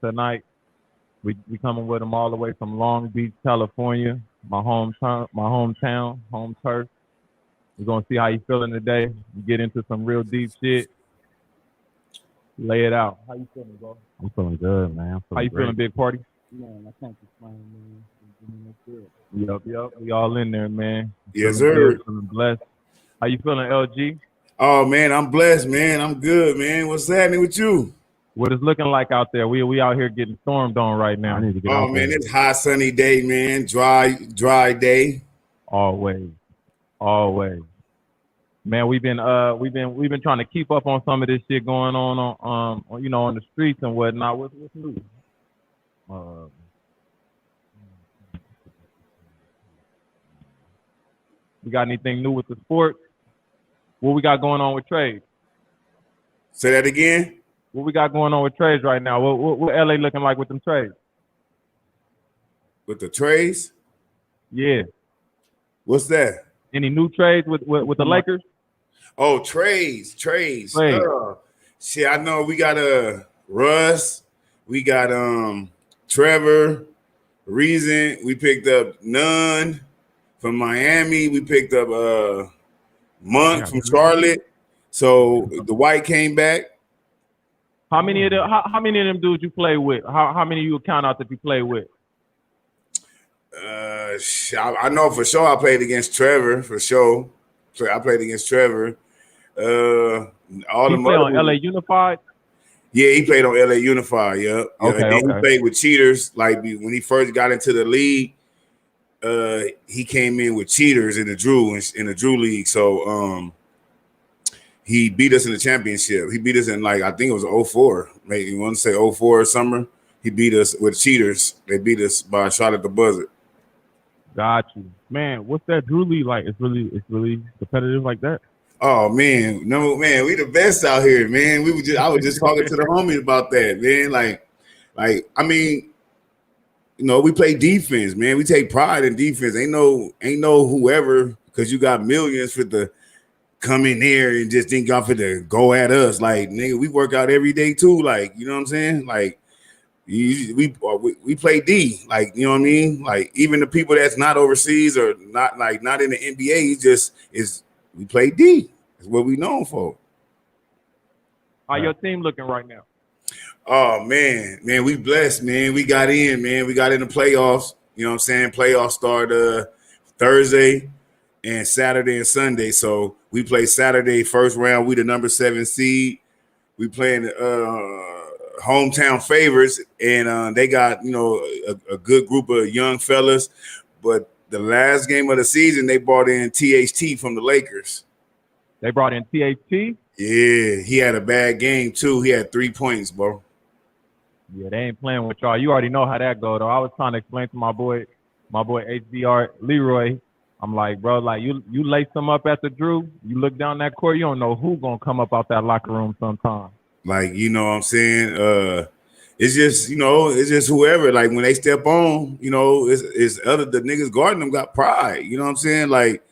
tonight. We coming with them all the way from Long Beach, California, my hometown, home turf. We're gonna see how you feeling today. We get into some real deep shit. Lay it out. How you feeling, bro? I'm feeling good, man. I'm How feeling you great. feeling, Big Party? Man, I can't complain, man. That's good. Yep. We all in there, man. Yes, Feeling sir. good, feeling blessed. How you feeling, LG? Oh man, I'm blessed, man. I'm good, man. What's happening with you? What it's looking like out there? We out here getting stormed on right I now. need to get Oh out man, there. it's hot, sunny day, man. Dry day. Always. Man, we've been trying to keep up on some of this shit going on on the streets and whatnot. What's new? Uh, we got anything new with the sports? What we got going on with trades? Say that again. What we got going on with trades right now? What LA looking like with them trades? With the trays. Yeah. What's that? Any new trades with the Lakers? Oh, trays. Trades. Shit, I know we got Russ. We got Trevor. Reason. We picked up Nunn from Miami. We picked up Monk from Charlotte. So the White came back. How many of them dudes you play with? How many you count out that you play with? I know for sure I played against Trevor for sure. So I played against Trevor. All he the played on LA Unified. Yeah, he played on LA Unified. Yeah. Okay, and then he played with cheaters. Like when he first got into the league, he came in with cheaters in the Drew league. So he beat us in the championship. He beat us in I think it was 04. Maybe you want to say 04 or summer. He beat us with cheaters. They beat us by a shot at the buzzer. Got you, man. What's that Drew league like? It's really competitive like that. Oh man, no man, we the best out here, man. I was just talking to the homies about that, man. Like I mean, we play defense, man. We take pride in defense. Ain't no whoever, because you got millions for the come in here and just think y'all for the go at us. Like nigga, we work out every day too. Like you know what I'm saying? Like we play D. Like you know what I mean? Like even the people that's not overseas or not in the NBA, we play D. That's what we known for. How your team looking right now? Oh, man, we blessed, man. We got in, man. We got in the playoffs. You know what I'm saying? Playoffs start Thursday and Saturday and Sunday. So we play Saturday, first round. We the number 7 seed. We playing hometown favorites, and they got, a good group of young fellas. But the last game of the season, they brought in THT from the Lakers. They brought in THT? Yeah, he had a bad game, too. He had 3 points, bro. Yeah, they ain't playing with y'all. You already know how that go, though. I was trying to explain to my boy HBR Leroy. I'm like, bro, like you lace them up at the Drew, you look down that court, you don't know who gonna come up out that locker room sometime. Like, you know what I'm saying? It's just whoever. Like when they step on, it's the niggas guarding them got pride. You know what I'm saying? Like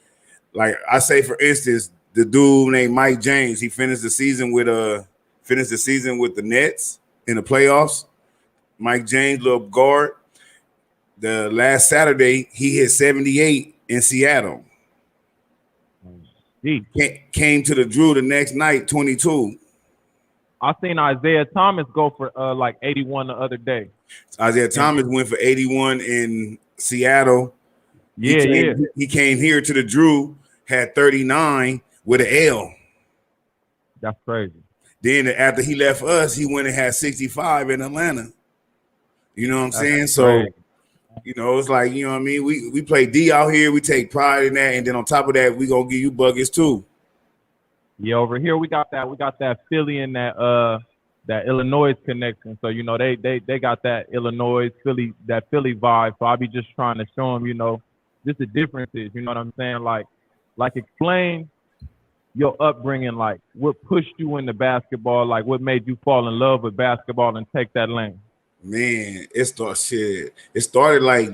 I say, for instance, the dude named Mike James, he finished the season with the Nets in the playoffs. Mike James, little guard. The last Saturday, he hit 78 in Seattle. Came to the Drew the next night, 22. I seen Isaiah Thomas go for 81 the other day. Isaiah Thomas went for 81 in Seattle. He came here to the Drew, had 39 with an L. That's crazy. Then after he left us, he went and had 65 in Atlanta. You know what I'm saying? Crazy. So, it's like, you know what I mean? We play D out here. We take pride in that. And then on top of that, we going to give you buckets too. Yeah, over here we got that Philly and that Illinois connection. So, they got that Illinois, Philly vibe. So I'll be just trying to show them, just the differences. You know what I'm saying? Like explain your upbringing, like what pushed you into basketball, like what made you fall in love with basketball and take that lane. Man, it started like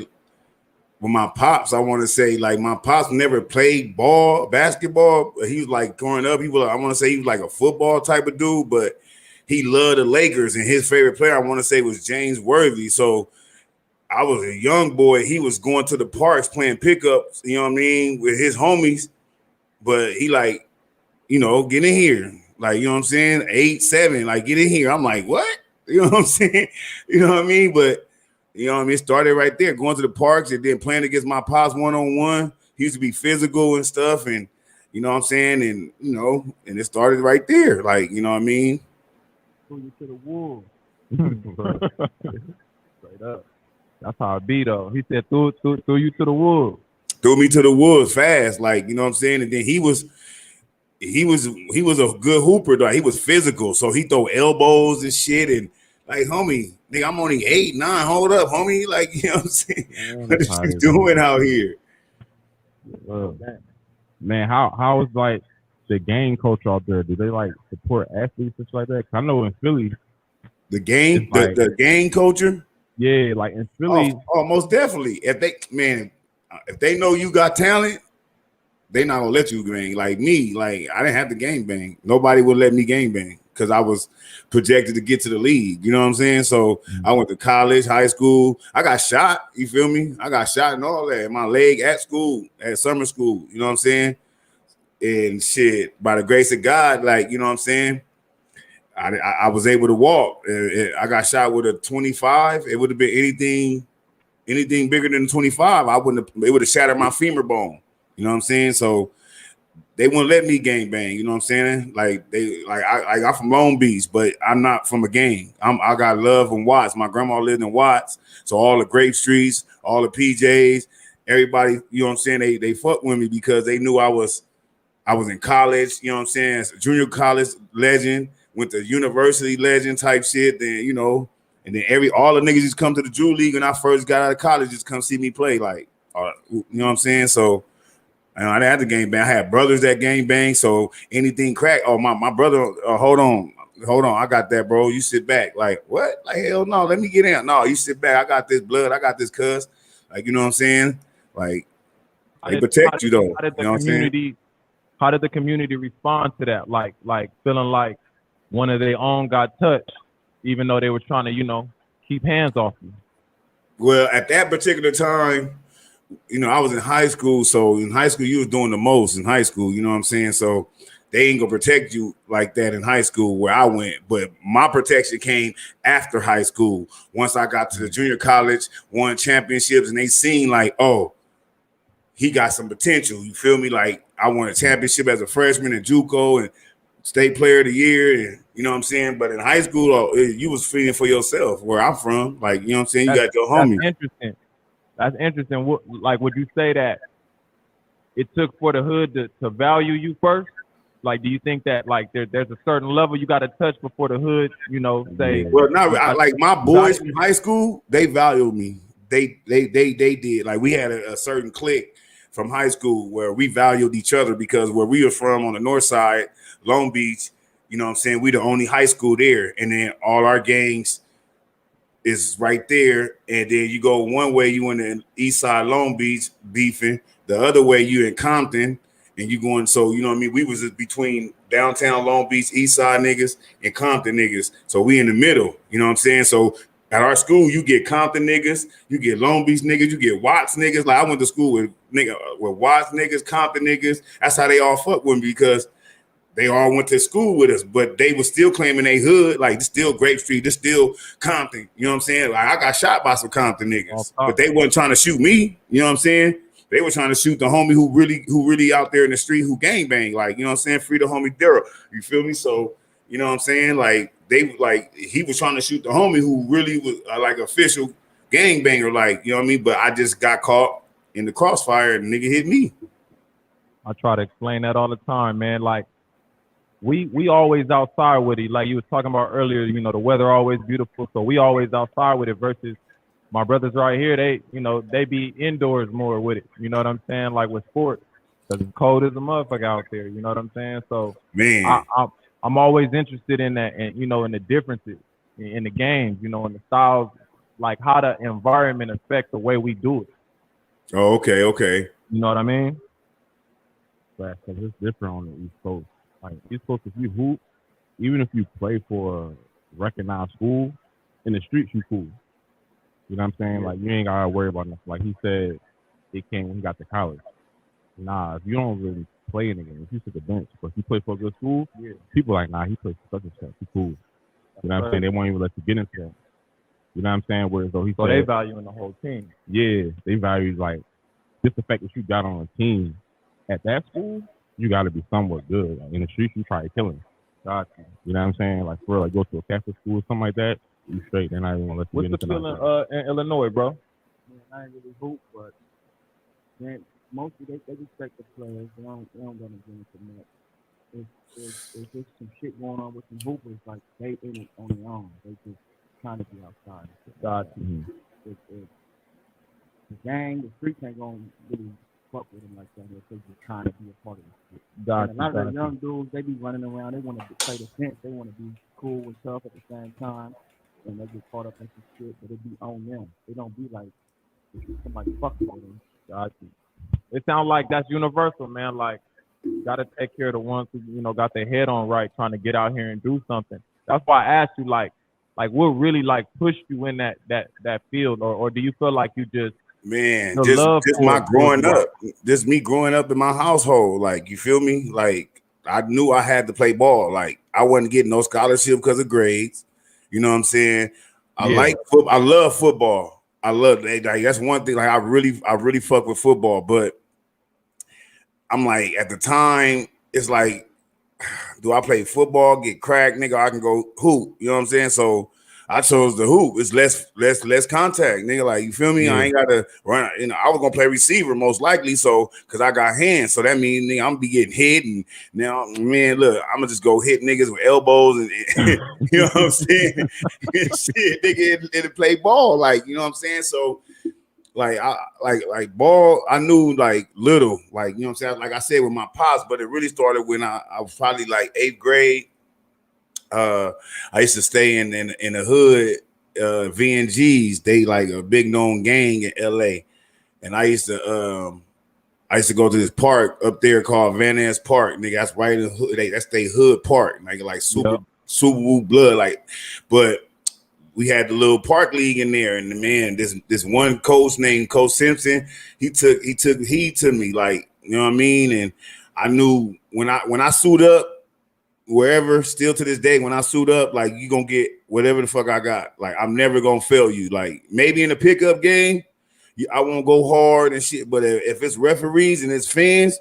with my pops. I want to say, like, my pops never played basketball. But he was like growing up. I want to say he was like a football type of dude, but he loved the Lakers, and his favorite player, I want to say, was James Worthy. So I was a young boy. He was going to the parks playing pickups, you know what I mean, with his homies. But he like, get in here. Like, you know what I'm saying? 8, 7, like, get in here. I'm like, what? You know what I'm saying? You know what I mean? But, you know what I mean? It started right there, going to the parks and then playing against my pops one-on-one. He used to be physical and stuff. And, you know what I'm saying? And, and it started right there. Like, you know what I mean? Threw you to the wolves. Straight up. That's how it be, though. He said, threw you to the wolves. Threw me to the wolves fast. Like, you know what I'm saying? And then he was a good hooper, though. He was physical, so he throw elbows and shit. And like, homie, nigga, I'm only 8, 9. Hold up, homie. Like, you know what I'm saying? What is you doing out here? Man, how is like the gang culture out there? Do they like support athletes and stuff like that? 'Cause I know in Philly, the gang, like, the gang culture. Yeah, like in Philly. Oh, most definitely. If they know you got talent, they not gonna let you gang. Like me, like I didn't have to gang bang. Nobody would let me gang bang because I was projected to get to the league. You know what I'm saying? So I went to college, high school. I got shot. You feel me? I got shot and all that. My leg at school, at summer school. You know what I'm saying? And shit, by the grace of God, like, you know what I'm saying? I was able to walk. I got shot with a 25. It would have been anything bigger than 25. It would have shattered my femur bone. You know what I'm saying? So they wouldn't let me gang bang. You know what I'm saying? Like I'm from Long Beach, but I'm not from a gang. I got love in Watts. My grandma lived in Watts, so all the Grape Streets, all the PJs, everybody. You know what I'm saying? They fucked with me because they knew I was in college. You know what I'm saying? As a junior college legend, went to university legend type shit. Then and then all the niggas just come to the Drew League when I first got out of college, just come see me play. Like, you know what I'm saying? So. I didn't have to gang bang. I had brothers that gang bang. So anything crack. Oh, my brother. Hold on. I got that, bro. You sit back. Like what? Like hell no. Let me get in. No, you sit back. I got this blood. I got this cuz. Like, you know what I'm saying? Like they protect you though. You know what I'm saying? How did the community respond to that? Like feeling like one of their own got touched, even though they were trying to keep hands off you. Well, at that particular time. I was in high school, so in high school you was doing the most in high school, you know what I'm saying? So they ain't gonna protect you like that in high school where I went, but my protection came after high school. Once I got to the junior college, won championships, and they seen like, oh, he got some potential. You feel me? Like I won a championship as a freshman in JUCO and state player of the year, and you know what I'm saying? But in high school, you was feeding for yourself where I'm from. Like, you know what I'm saying? You got your homies. That's interesting. That's interesting. Would you say that it took for the hood to value you first? Like, do you think that like there's a certain level you got to touch before the hood, say? Well, not like my boys from high school. They valued me. They did. Like we had a certain clique from high school where we valued each other because where we were from on the north side, Long Beach. You know what I'm saying? We the only high school there, and then all our gangs is right there, and then you go one way, you in the east side Long Beach beefing, the other way you in Compton, and you going, so you know what I mean, we was between downtown Long Beach east side niggas and Compton niggas, so we in the middle, you know what I'm saying? So at our school you get Compton niggas, you get Long Beach niggas, you get Watts niggas. Like I went to school with Watts niggas, Compton niggas. That's how they all fuck with me because they all went to school with us, but they were still claiming they hood, like this still Grape Street, this still Compton. You know what I'm saying? Like I got shot by some Compton niggas, but they wasn't trying to shoot me. You know what I'm saying? They were trying to shoot the homie who really out there in the street who gang bang. Like, you know what I'm saying? Free the homie Daryl. You feel me? So, you know what I'm saying? Like he was trying to shoot the homie who really was like official gang banger. Like, you know what I mean? But I just got caught in the crossfire and the nigga hit me. I try to explain that all the time, man. Like, we always outside with it. Like you was talking about earlier, the weather always beautiful. So we always outside with it versus my brothers right here. They be indoors more with it. You know what I'm saying? Like with sports, because it's cold as a motherfucker out there. You know what I'm saying? So man, I'm always interested in that, and in the differences in the games, in the styles, like how the environment affects the way we do it. Oh, okay. You know what I mean? Because it's different on the East Coast. Like East Coast, if you hoop, even if you play for recognized school, in the streets you cool. You know what I'm saying? Yeah. Like you ain't gotta worry about nothing. Like he said, it came when he got to college. Nah, if you don't really play in the game, if you sit the bench, but if you play for a good school, Yeah. people like, nah, he plays for such and such. He cool. You know what I'm saying? They won't even let you get into that. You know what I'm saying? Whereas though he So said, they valuing the whole team. yeah, they value like just the fact that you got on a team at that school, you got to be somewhat good. Like, in the streets, you probably killing. Gotcha. You know what I'm saying? Like for real, like go to a Catholic school or something like that, you straight. They're not even gonna let you What's get the into feeling that. in Illinois, bro? Man, I ain't really hoop, but man, mostly they respect the players. They don't gonna get into much. If there's some shit going on with some hoopers, like they in it on their own. They just trying to be outside. Gotcha. If the gang, the streets ain't gonna really fuck with them like that. If they just trying to be a part of it. Gotcha. And a lot of the young dudes, they be running around. They want to play the fence. They want to be cool and tough at the same time. And they get caught up in some shit, but it be on them. They don't be like somebody fucking with them. Gotcha. It sounds like that's universal, man. Like, gotta take care of the ones who, you know, got their head on right, trying to get out here and do something. That's why I asked you, like what really like pushed you in that field, or do you feel like you just Man, the just love my for growing right? up, just me growing up in my household. Like, you feel me? Like, I knew I had to play ball. Like, I wasn't getting no scholarship because of grades. You know what I'm saying? I like football. I love football. I love like that's one thing. Like, I really fuck with football. But I'm like, at the time, it's like, do I play football, get cracked, nigga? I can go hoop. You know what I'm saying? So I chose the hoop. It's less contact, nigga. Like, you feel me? Yeah. I ain't gotta run. You know, I was gonna play receiver most likely, so because I got hands. So that means, nigga, I'm gonna be getting hit. And now, man, look, I'm gonna just go hit niggas with elbows and you know what I'm saying? Shit, nigga, and play ball. Like, you know what I'm saying? So like I like ball, I knew like little, like, you know what I'm saying? Like I said with my pops, but it really started when I was probably like 8th grade. I used to stay in the hood, VNGs. They like a big known gang in LA. And I used to go to this park up there called Van Ness Park. Nigga, that's right in the hood. That's their hood park. Like super Woo blood. Like, but we had the little park league in there, and man, this one coach named Coach Simpson, he took heed to me, like, you know what I mean? And I knew when I suit up wherever, still to this day, when I suit up, like, you gonna get whatever the fuck I got. Like, I'm never gonna fail you. Like, maybe in a pickup game, I won't go hard and shit, but if it's referees and it's fans,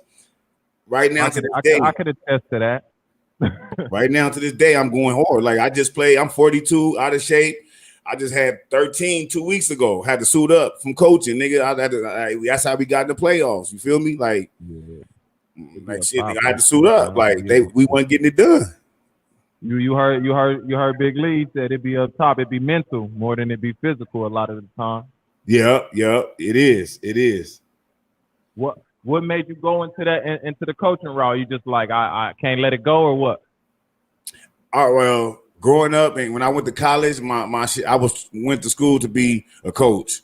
right now to this day, I could attest to that. right now to this day, I'm going hard. Like, I just played. I'm 42, out of shape. I just had 13 2 weeks ago. Had to suit up from coaching, nigga. That's how we got in the playoffs. You feel me? Like, like shit, nigga. I had to suit up. Like, we weren't getting it done. You heard Big Lee said it'd be up top. It'd be mental more than it'd be physical a lot of the time. Yeah, it is. What made you go into the coaching route? You just like I can't let it go, or what? All right, well, growing up and when I went to college, my shit, went to school to be a coach.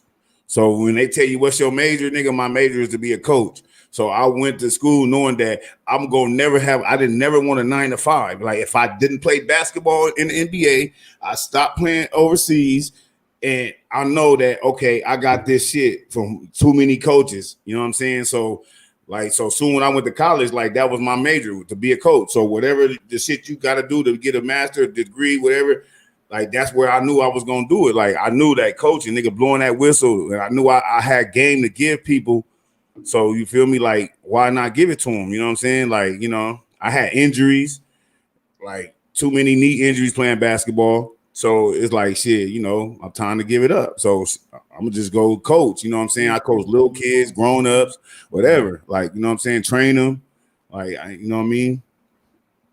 So when they tell you what's your major, nigga, my major is to be a coach. So I went to school knowing that I'm gonna I didn't never want a 9 to 5. Like, if I didn't play basketball in the NBA, I stopped playing overseas. And I know that, okay, I got this shit from too many coaches. You know what I'm saying? So soon when I went to college, like, that was my major, to be a coach. So whatever the shit you got to do to get a master's degree, whatever, like, that's where I knew I was going to do it. Like, I knew that coaching, nigga, blowing that whistle, and I knew I had game to give people. So you feel me? Like, why not give it to them? You know what I'm saying? Like, you know, I had injuries, like too many knee injuries playing basketball. So it's like, shit, you know, I'm time to give it up. So I'm gonna just go coach. You know what I'm saying? I coach little kids, grown ups, whatever. Like, you know what I'm saying? Train them. Like, you know what I mean?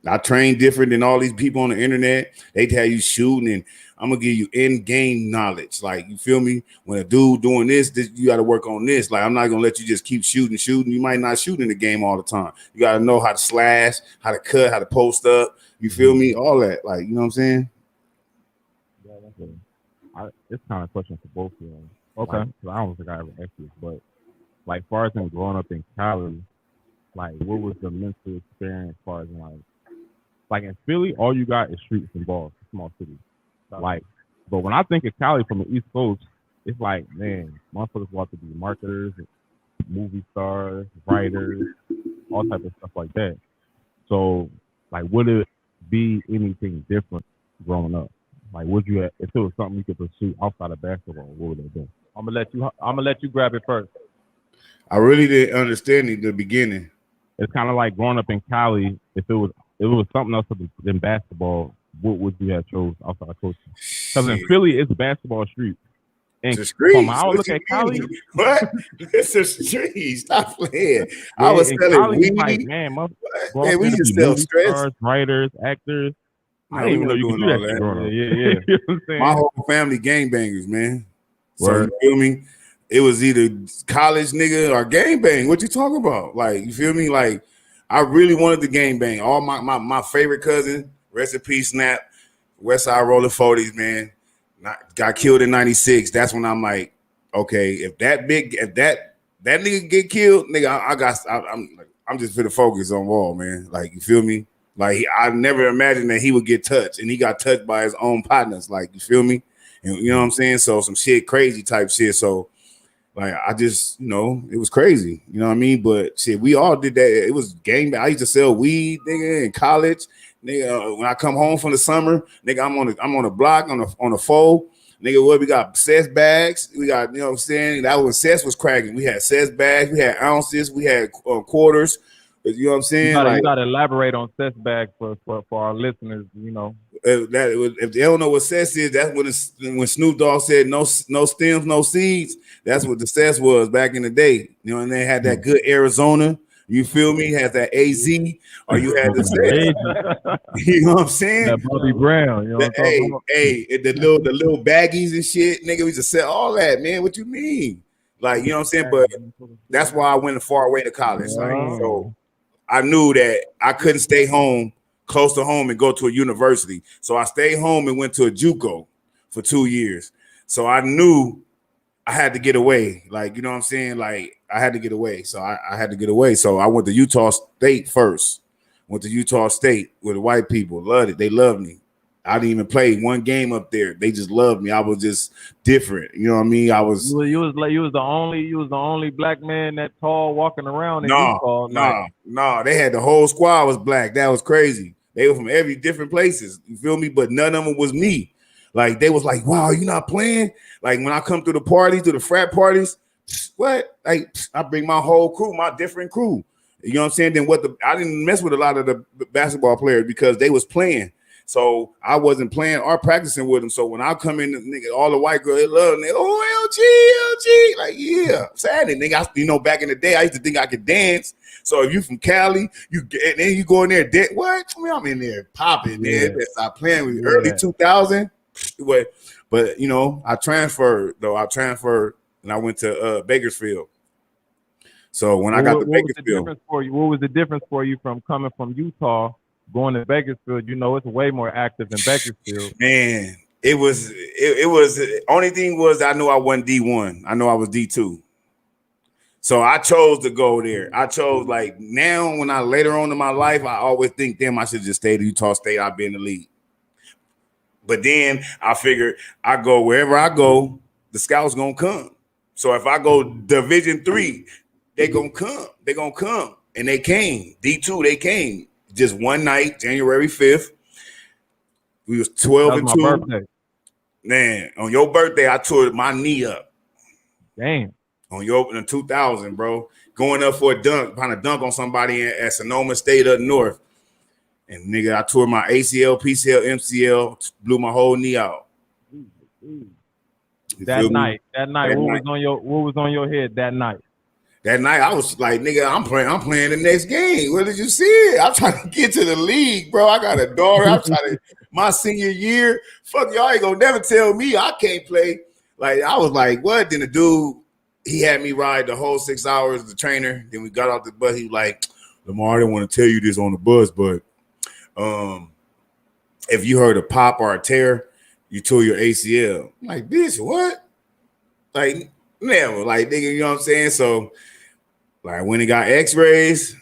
I train different than all these people on the internet. They tell you shooting, and I'm gonna give you in-game knowledge. Like, you feel me? When a dude doing this, you got to work on this. Like, I'm not gonna let you just keep shooting. You might not shoot in the game all the time. You got to know how to slash, how to cut, how to post up. You feel me? All that. Like, you know what I'm saying? Yeah, that's it. It's kind of a question for both of them. Okay. Like, I don't think I ever asked this, but like, as far as them growing up in Cali, like, what was the mental experience as far as like in Philly, all you got is streets and balls, small city. Like, but when I think of Cali from the East Coast, it's like, man, motherfuckers want to be marketers, movie stars, writers, all type of stuff like that. So, like, would it be anything different growing up? Like, would you, if it was something you could pursue outside of basketball, what would it be? I'm gonna let you grab it first. I really didn't understand it in the beginning. It's kind of like growing up in Cali. If it was something else than basketball, what would you have chose outside of coaching? Because in Philly, it's basketball street. And the streets. from how I look at Cali, what? It's a street. Stop playing. yeah, I was in selling Cali, weed. like, man, Man, we to just be sell movie stress. stars, writers, actors. No, I didn't even know you could do that all shit that. growing up. Yeah. You know what I'm saying? My whole family gangbangers, man. So Word. you feel me? It was either college nigga or gangbang. What you talking about? Like, you feel me? Like, I really wanted to gangbang. All my favorite cousin, rest in peace, Snap, West Side Roller 40s, man. Got killed in 96. That's when I'm like, okay, if that nigga get killed, nigga, I'm just for the focus on Wall, man. Like, you feel me? Like, I never imagined that he would get touched, and he got touched by his own partners. Like, you feel me? And you know what I'm saying? So some shit, crazy type shit. So, like, I just, it was crazy. You know what I mean? But shit, we all did that. It was gang. I used to sell weed, nigga, in college. Nigga, when I come home from the summer, nigga, I'm on the block on the fold. Nigga, what we got cess bags. We got, you know what I'm saying? That was when cess was cracking. We had cess bags, we had ounces, we had quarters. You know what I'm saying? You gotta elaborate on cess bag for our listeners, If they don't know what cess is, that's when Snoop Dogg said no stems, no seeds. That's what the cess was back in the day. You know, and they had that good Arizona. You feel me? Had that AZ, or you had the cess. You know what I'm saying? That Bobby Brown. You know what I'm talking about? The little baggies and shit, nigga. We used to sell all that, man. What you mean? Like, you know what I'm saying? But that's why I went far away to college. Like, so I knew that I couldn't stay home, close to home, and go to a university. So I stayed home and went to a JUCO for 2 years. So I knew I had to get away. Like, you know what I'm saying? Like, I had to get away. So I had to get away. So I went to Utah State first. Went to Utah State with the white people. Loved it. They loved me. I didn't even play one game up there. They just loved me. I was just different. You know what I mean? I was. You was the only black man that tall walking around in Utah. No. They had the whole squad was black. That was crazy. They were from every different places. You feel me? But none of them was me. Like, they was like, wow, you not playing? Like, when I come to the parties, to the frat parties, what? Like, I bring my whole crew, my different crew. You know what I'm saying? Then I didn't mess with a lot of the basketball players because they was playing. So I wasn't playing or practicing with them. So when I come in, nigga, all the white girls, they love me. Oh, LG. Like, yeah. Saturday, nigga, back in the day, I used to think I could dance. So if you from Cali, then you go in there, what? I mean, I'm in there popping, man. I playing with early 2000. But I transferred, and I went to Bakersfield. So when I got to Bakersfield, what was the difference for you from coming from Utah going to Bakersfield? It's way more active than Bakersfield. Man, it was only thing was I knew I wasn't D1. I know I was D2. So I chose to go there. I chose, like, now when I later on in my life, I always think, damn, I should just stay at Utah State. I'd be in the league. But then I figured I go wherever I go, the scouts gonna come. So if I go Division 3, they gonna come. They gonna come. And they came. D2, they came. Just one night, January 5th. We was 12 and 2. Birthday. Man, on your birthday, I tore my knee up. Damn. In 2000, bro. Going up for a dunk, trying to dunk on somebody at Sonoma State up north. And nigga, I tore my ACL, PCL, MCL, blew my whole knee out. That night, what was on your head that night? That night, I was like, nigga, I'm playing the next game. What did you see? I'm trying to get to the league, bro. I got a daughter. I'm trying to, my senior year. Fuck, y'all ain't gonna never tell me I can't play. Like, I was like, what? Then the dude, he had me ride the whole 6 hours, the trainer. Then we got off the bus. He was like, Lamar, I didn't want to tell you this on the bus, but if you heard a pop or a tear, you tore your ACL. I'm like, bitch, what? Like, never. Like, nigga, you know what I'm saying? So, like, when he got x-rays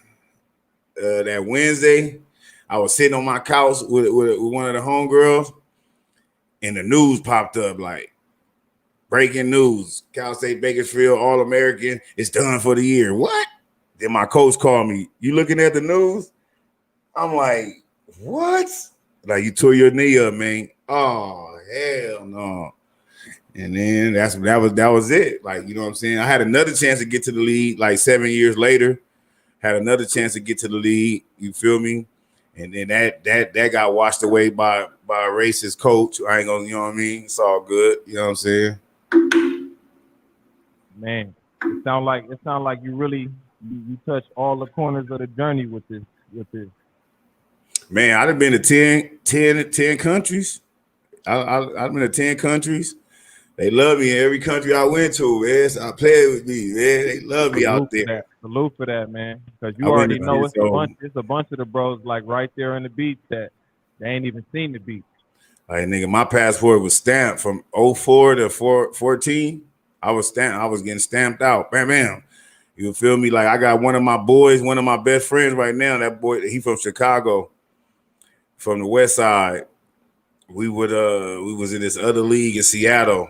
that Wednesday, I was sitting on my couch with one of the homegirls, and the news popped up like breaking news: Cal State Bakersfield All-American is done for the year. What? Then my coach called me. You looking at the news? I'm like, what? Like, you tore your knee up, man. Oh, hell no. And then that was it. Like, you know what I'm saying? I had another chance to get to the league like 7 years later. Had another chance to get to the league. You feel me? And then that got washed away by a racist coach. I ain't gonna, you know what I mean? It's all good. You know what I'm saying? Man, it sound like you really you touched all the corners of the journey with this. Man, I've been to 10 countries. I've been to 10 countries. They love me in every country I went to, man. So I play with me, man. They love me out there. Salute for that, man. Because you already know it's a bunch of the bros like right there on the beach that they ain't even seen the beach. Like, nigga, my passport was stamped from 04 to 14. I was getting stamped out. Bam, bam. You feel me? Like, I got one of my boys, one of my best friends right now. That boy, he from Chicago, from the West Side. We was in this other league in Seattle.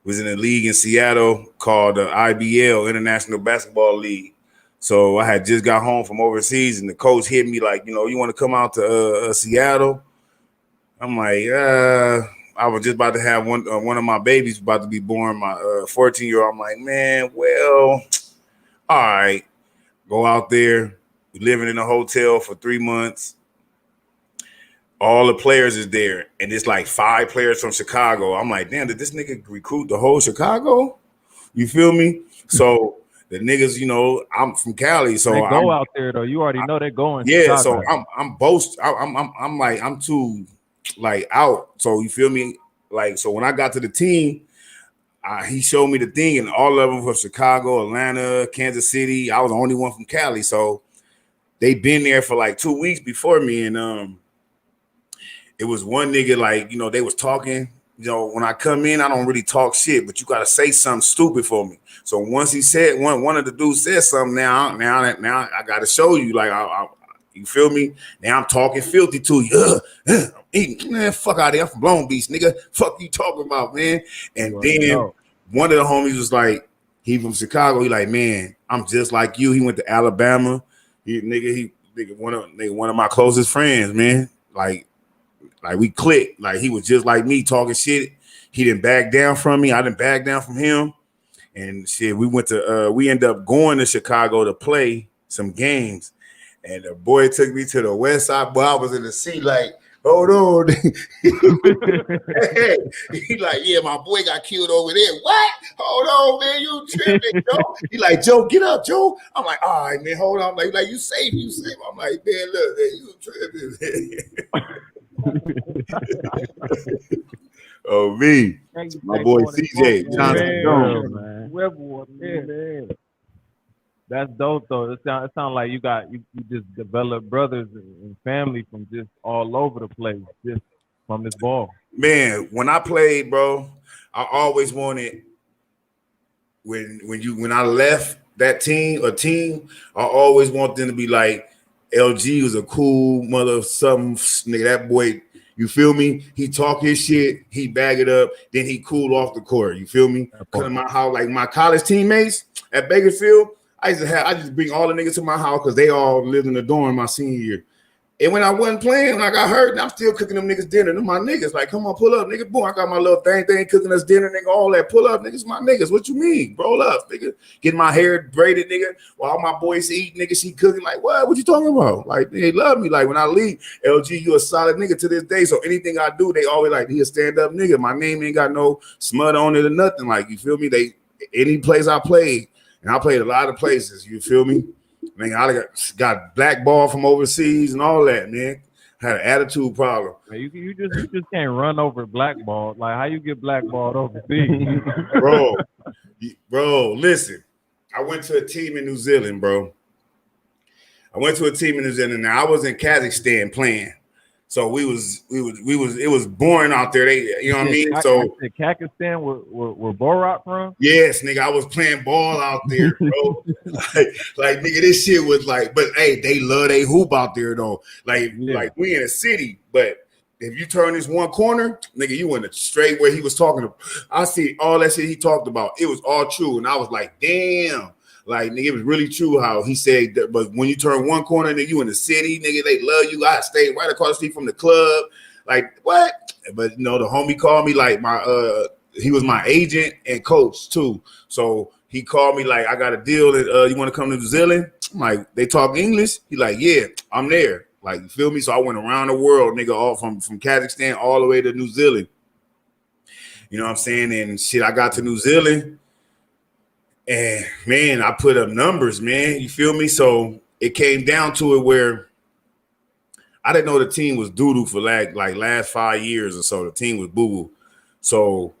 Was in a league in Seattle called the IBL, International Basketball League. So I had just got home from overseas, and the coach hit me like, you know, you want to come out to Seattle? I'm like, I was just about to have one of my babies about to be born, my 14-year-old. I'm like, man, well, all right, go out there. We living in a hotel for 3 months. All the players is there, and it's like 5 players from Chicago. I'm like, damn, did this nigga recruit the whole Chicago? You feel me? So the niggas, you know, I'm from Cali, so they go out there though. You already know they're going. Yeah, Chicago. so I'm like, I'm too like out. So you feel me? Like, so when I got to the team, he showed me the thing, and all of them from Chicago, Atlanta, Kansas City. I was the only one from Cali, so they been there for like 2 weeks before me, and it was one nigga, like, you know, they was talking. You know, when I come in, I don't really talk shit, but you got to say something stupid for me. So once he said, one of the dudes said something, now I got to show you, like, you feel me? Now I'm talking filthy to you. I'm eating, man, fuck out of here. I'm from Long Beach, nigga. Fuck you talking about, man? And then one of the homies was like, he from Chicago. He like, man, I'm just like you. He went to Alabama. He one of my closest friends, man. Like we clicked. Like, he was just like me, talking shit. He didn't back down from me. I didn't back down from him. And shit, we ended up going to Chicago to play some games. And the boy took me to the West Side. Boy, I was in the seat like, hold on. Hey, he like, yeah, my boy got killed over there. What? Hold on, man, you tripping, Joe? He like, Joe, get up, Joe. I'm like, all right, man, hold on. I'm like, you safe. I'm like, man, look, man, you tripping, man. Oh, me, my boy CJ Johnson Jones, man. That's dope though. It sounds like you just developed brothers and family from just all over the place, just from this ball. Man, when I played, bro, I always wanted when I left that team, I always want them to be like, LG was a cool mother something nigga. That boy, you feel me? He talk his shit, he bag it up, then he cool off the court. You feel me? Cause of my house, like my college teammates at Bakersfield, I just bring all the niggas to my house because they all lived in the dorm my senior year. And when I wasn't playing, when I got hurt, and I'm still cooking them niggas dinner. Them my niggas. Like, come on, pull up, nigga. Boom, I got my little thing cooking us dinner, nigga. All that. Pull up, niggas. My niggas. What you mean? Roll up, nigga. Getting my hair braided, nigga. While all my boys eat, nigga, she cooking. Like, what? What you talking about? Like, they love me. Like, when I leave, LG, you a solid nigga to this day. So anything I do, they always like, he a stand-up nigga. My name ain't got no smut on it or nothing. Like, you feel me? Any place I played, and I played a lot of places. You feel me? Man, I got blackballed from overseas and all that, man. Had an attitude problem. Man, you just can't run over blackballed. Like, how you get blackballed overseas? Bro, listen. I went to a team in New Zealand, bro. Now I was in Kazakhstan playing. So it was boring out there. You know what I mean? So Kazakhstan where Borat from? Yes, nigga. I was playing ball out there, bro. like nigga, this shit was like, but hey, they love they hoop out there though. Like we in a city, but if you turn this one corner, nigga, you in the straight where he was talking about. I see all that shit he talked about. It was all true. And I was like, damn. Like, nigga, it was really true how he said that, but when you turn one corner, nigga, you in the city, nigga, they love you. I stayed right across the street from the club. Like, what? But you know, the homie called me like he was my agent and coach too. So he called me like, I got a deal that you want to come to New Zealand? I'm like, they talk English? He like, yeah, I'm there. Like, you feel me? So I went around the world, nigga, all from Kazakhstan all the way to New Zealand. You know what I'm saying? And shit, I got to New Zealand and man, I put up numbers, man. You feel me? So it came down to it where I didn't know the team was doo-doo for like last 5 years or so. The team was boo-boo. So,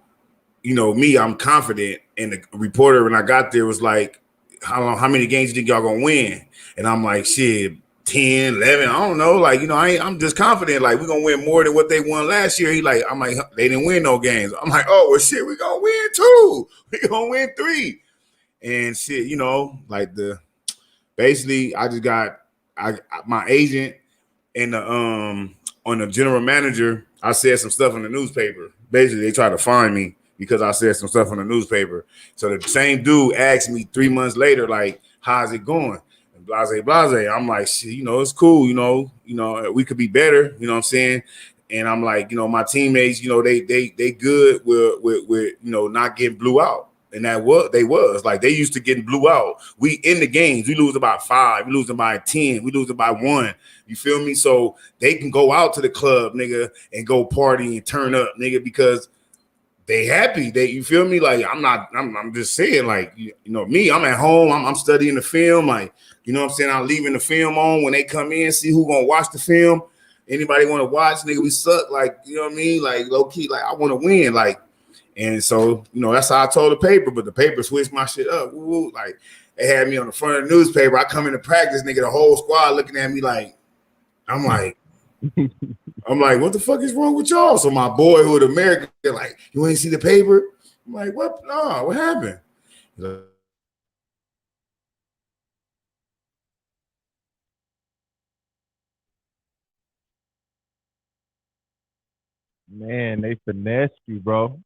you know, me, I'm confident. And the reporter, when I got there, was like, how many games you think y'all gonna win? And I'm like, shit, 10, 11, I don't know. Like, you know, I'm just confident. Like, we're going to win more than what they won last year. I'm like, they didn't win no games. I'm like, oh, well, shit, we're going to win 2. We're going to win 3. And shit, you know, like basically, I just got my agent and on the general manager, I said some stuff in the newspaper. Basically, they tried to find me because I said some stuff in the newspaper. So the same dude asked me 3 months later, like, how's it going? Blase. I'm like, shit, you know, it's cool. You know, we could be better. You know what I'm saying? And I'm like, you know, my teammates, you know, they good with you know, not getting blew out. And that was like, they used to getting blew out. We in the games, we lose about 5, we lose them by 10, we lose them by 1. You feel me? So they can go out to the club, nigga, and go party and turn up, nigga, because they happy. You feel me? Like, I'm just saying, like, you know, me, I'm at home, I'm studying the film, like, you know what I'm saying? I'm leaving the film on when they come in, see who gonna watch the film. Anybody want to watch, nigga, we suck. Like, you know what I mean? Like, low key, like, I want to win. Like, and so, you know, that's how I told the paper, but the paper switched my shit up. Woo-woo. Like, they had me on the front of the newspaper. I come into practice, nigga, the whole squad looking at me like, I'm like, what the fuck is wrong with y'all? So my boyhood American, like, you ain't see the paper? I'm like, what? No, what happened? Man, they finessed you, bro.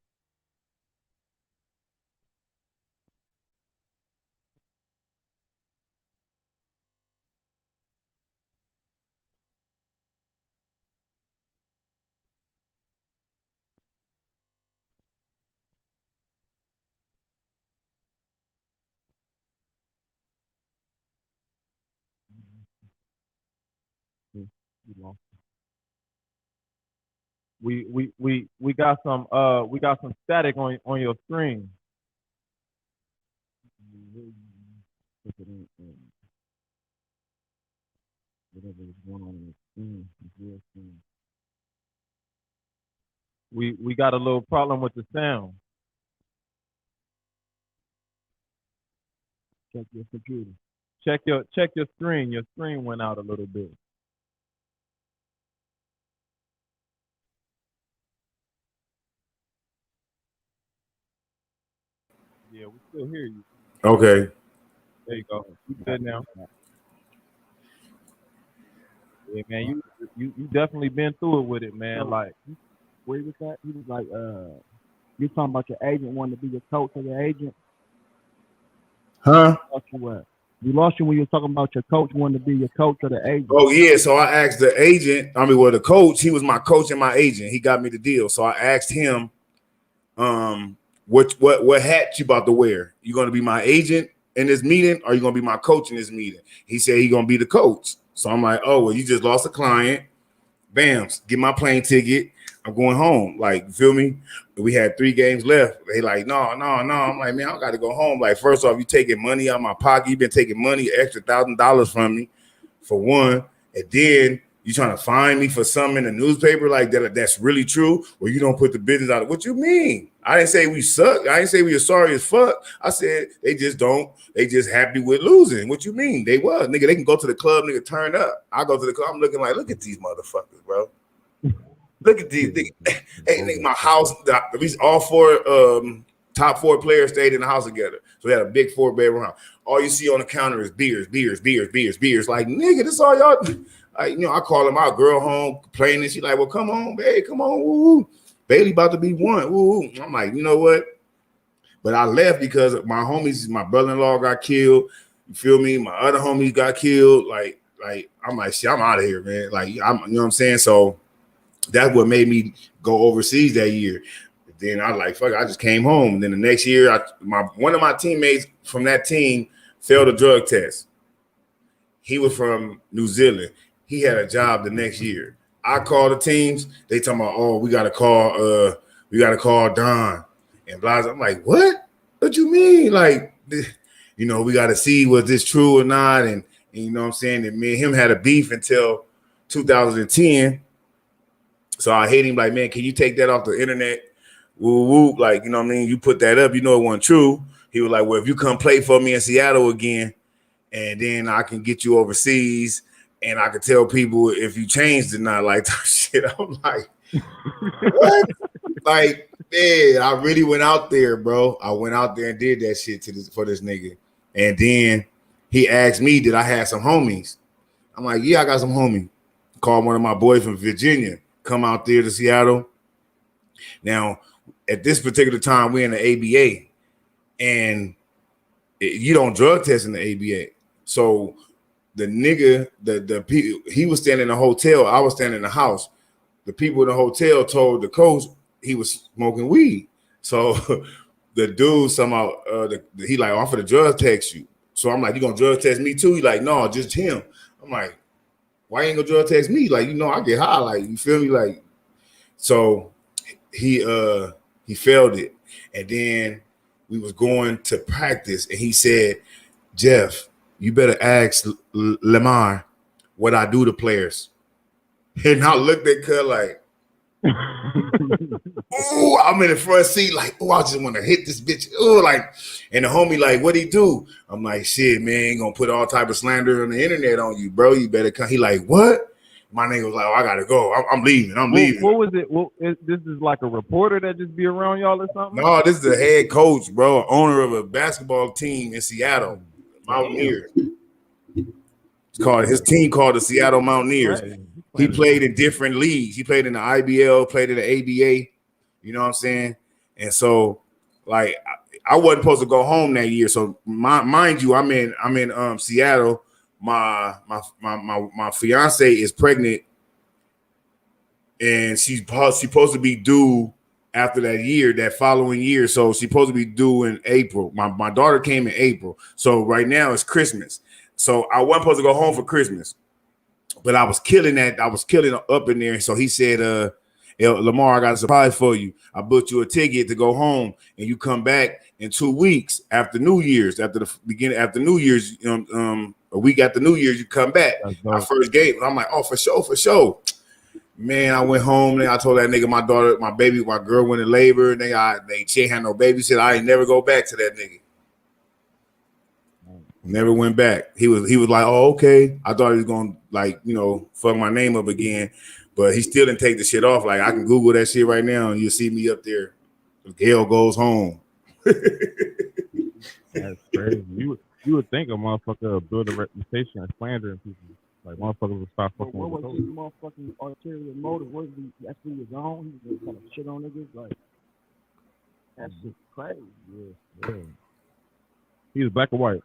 You know, We got some static on your screen. put it in whatever is going on in the screen, it's real screen. We got a little problem with the sound. Check your computer. Check your screen. Your screen went out a little bit. Yeah, we still hear you. Okay. There you go. You good now? Yeah, man. You definitely been through it with it, man. Like, Where was that? He was like, you talking about your agent wanting to be your coach or your agent? Huh? Lost you what? We lost you when you were talking about your coach wanting to be your coach or the agent. Oh, yeah. So I asked the agent, the coach, he was my coach and my agent. He got me the deal. So I asked him, what hat you about to wear? You gonna be my agent in this meeting, or you gonna be my coach in this meeting? He said he gonna be the coach. So I'm like, oh, well, you just lost a client. Bam, get my plane ticket. I'm going home. Like, you feel me? We had 3 games left. They like, no. I'm like, man, I got to go home. Like, first off, you taking money out of my pocket. You've been taking money, extra $1,000 from me, for one. And then you trying to find me for something in the newspaper like that. That's really true. Or you don't put the business out. What you mean? I didn't say we suck. I didn't say we are sorry as fuck. I said they just don't. They just happy with losing. What you mean? They was, nigga. They can go to the club, nigga, turn up. I go to the club. I'm looking like, look at these motherfuckers, bro. Look at these. Hey, nigga, my house. These all 4 top 4 players stayed in the house together. So we had a big 4-bedroom house. All you see on the counter is beers. Like, nigga, this all y'all. I call him out, girl home complaining. She like, well, come on, babe, come on, woo. Bailey about to be one, woo. I'm like, you know what? But I left because my homies, my brother-in-law got killed. You feel me? My other homies got killed. Like I'm like, shit, I'm out of here, man. Like, you know what I'm saying? So that's what made me go overseas that year. Then I like, fuck, I just came home. And then the next year, one of my teammates from that team failed a drug test. He was from New Zealand. He had a job the next year. I called the teams. They talking about, oh, we gotta call Don and blah. I'm like, what? What you mean? Like, we gotta see was this true or not. And you know what I'm saying? And me and him had a beef until 2010. So I hate him like, man, can you take that off the internet? Woo woo, like, you know what I mean? You put that up, it wasn't true. He was like, well, if you come play for me in Seattle again, and then I can get you overseas, and I can tell people if you changed or not, like that shit. I'm like, what? Like, man, I really went out there, bro. I went out there and did that shit for this nigga. And then he asked me, did I have some homies? I'm like, yeah, I got some homies. Called one of my boys from Virginia, come out there to Seattle. Now, at this particular time, we're in the ABA, and you don't drug test in the ABA. So the nigga, the people, he was standing in a hotel. I was standing in the house. The people in the hotel told the coach he was smoking weed. So the dude somehow, he like, I'm for the drug test you. So I'm like, you gonna drug test me too? He like, no, just him. I'm like, why ain't gonna drug test me? Like, I get high. Like, you feel me? Like, so he failed it. And then we was going to practice, and he said, Jeff, you better ask Lamar what I do to players. And I looked at Cuz like, oh, I'm in the front seat, like, oh, I just want to hit this bitch. Oh, like, and the homie like, what'd he do? I'm like, shit, man, ain't gonna put all type of slander on the internet on you, bro. You better come. He like, what? My nigga was like, oh, I gotta go. I'm leaving. I'm leaving. What was it? This is like a reporter that just be around y'all or something? No, this is the head coach, bro, owner of a basketball team in Seattle, Mountaineers. His team called the Seattle Mountaineers. He played in different leagues. He played in the IBL, played in the ABA. You know what I'm saying? And so, like, I wasn't supposed to go home that year. So, mind you, I'm in Seattle. My fiance is pregnant, and she's supposed to be due after that following year. So she's supposed to be due in April. My daughter came in April. So right now it's Christmas. So I wasn't supposed to go home for Christmas, but I was killing that. I was killing up in there. So he said, Lamar, I got a surprise for you. I booked you a ticket to go home, and you come back in 2 weeks after New Year's, after New Year's, a week after New Year's, you come back. Our first game. I'm like, oh, for sure. Man, I went home and I told that nigga my girl went in labor, and she ain't had no baby. Said I ain't never go back to that nigga. Never went back. He was like, oh, okay. I thought he was gonna fuck my name up again, but he still didn't take the shit off. Like, I can Google that shit right now and you'll see me up there. Gail goes home. That's crazy. You would think a motherfucker would build a reputation of slandering people. Like, motherfuckers would stop fucking with what was his motherfucking ulterior motive? Was he actually his own? He was kind of shit on niggas? Like, that's just crazy. Yeah. He was black or white?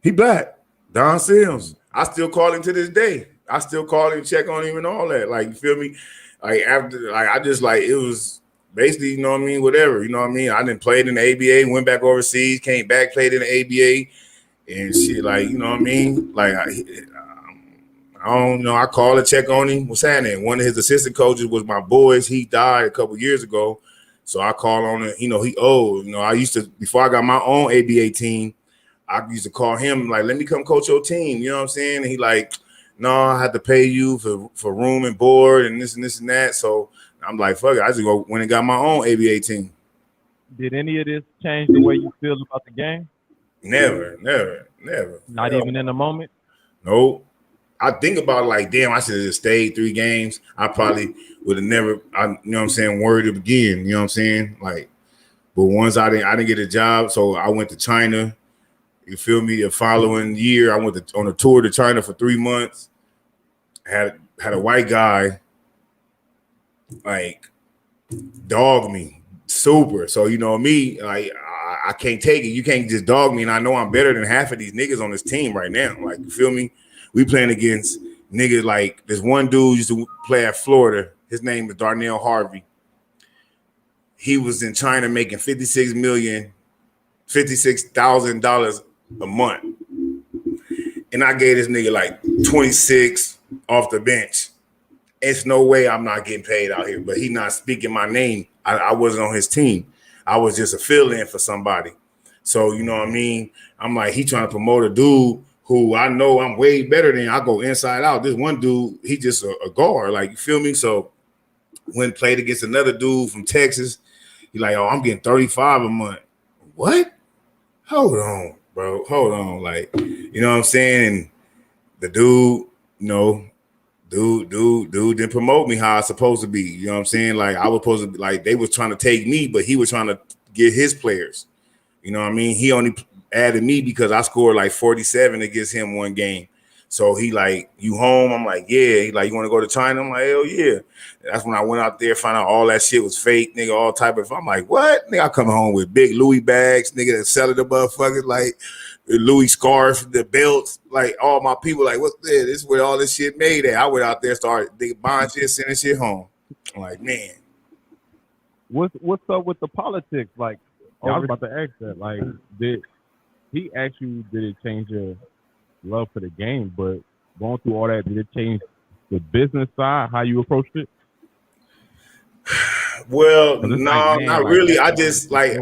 He black. Don Sims. I still call him to this day. I still call him, check on him and all that. Like, you feel me? Like, after, like, I just, like, it was basically, you know what I mean, whatever. You know what I mean? I done played in the ABA, went back overseas, came back, played in the ABA, and shit, like, you know what I mean? Like, I don't know. I call and check on him. What's happening? One of his assistant coaches was my boys. He died a couple years ago. So I call on him. He old. I used to, before I got my own ABA team, I used to call him, like, let me come coach your team. You know what I'm saying? And he like, no, I had to pay you for room and board and this and this and that. So I'm like, fuck it. I just went and got my own ABA team. Did any of this change the way you feel about the game? Never. Not even in the moment? Nope. I think about it like, damn, I should have just stayed 3 games. I probably would have never, you know what I'm saying, worried again. You know what I'm saying? Like, but once I didn't get a job, so I went to China. You feel me? The following year, I went on a tour to China for 3 months. had a white guy like dog me super. So you know me, like I can't take it. You can't just dog me, and I know I'm better than half of these niggas on this team right now. Like you feel me? We playing against niggas like this one dude used to play at Florida. His name is Darnell Harvey. He was in China making $56,000 a month. And I gave this nigga like 26 off the bench. It's no way I'm not getting paid out here, but he not speaking my name. I wasn't on his team. I was just a fill-in for somebody. So, you know what I mean? I'm like, he trying to promote a dude who I know I'm way better than. I go inside out. This one dude, he just a guard. Like, you feel me? So when played against another dude from Texas, he like, oh, I'm getting 35 a month. What? Hold on, bro. Hold on. Like, you know what I'm saying? And the dude, you know, dude didn't promote me how I was supposed to be. You know what I'm saying? Like I was supposed to be, like they was trying to take me, but he was trying to get his players. You know what I mean? He only added me because I scored like 47 against him one game. So he like, you home? I'm like, yeah. He like, you want to go to China? I'm like, hell yeah. That's when I went out there, found out all that shit was fake, nigga, all type of. I'm like, what? Nigga, I come home with big Louis bags, nigga, that selling the motherfuckers, like the Louis scarf, the belts, like all my people, like, what's this? This is where all this shit made at. I went out there, started buying shit, sending shit home. I'm like, man. What's up with the politics? Like, I was about to ask that. Like, did he ask you, did it change your love for the game? But going through all that, did it change the business side, how you approached it? Well, no, like, not like, really. I just like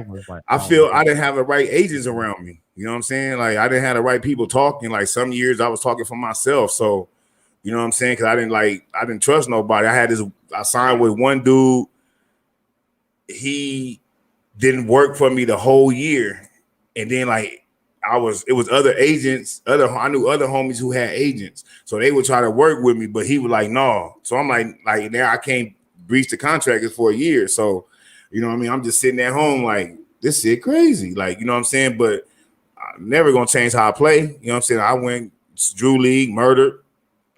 I feel I didn't have the right agents around me. You know what I'm saying? Like I didn't have the right people talking. Like some years I was talking for myself. So, you know what I'm saying? Because I didn't trust nobody. I signed with one dude. He didn't work for me the whole year. And then like it was other agents, I knew other homies who had agents. So they would try to work with me, but he was like, no. So I'm like now I can't breach the contract for a year. So, you know what I mean? I'm just sitting at home like, this shit crazy. Like, you know what I'm saying? But I'm never going to change how I play. You know what I'm saying? I went Drew League, murdered,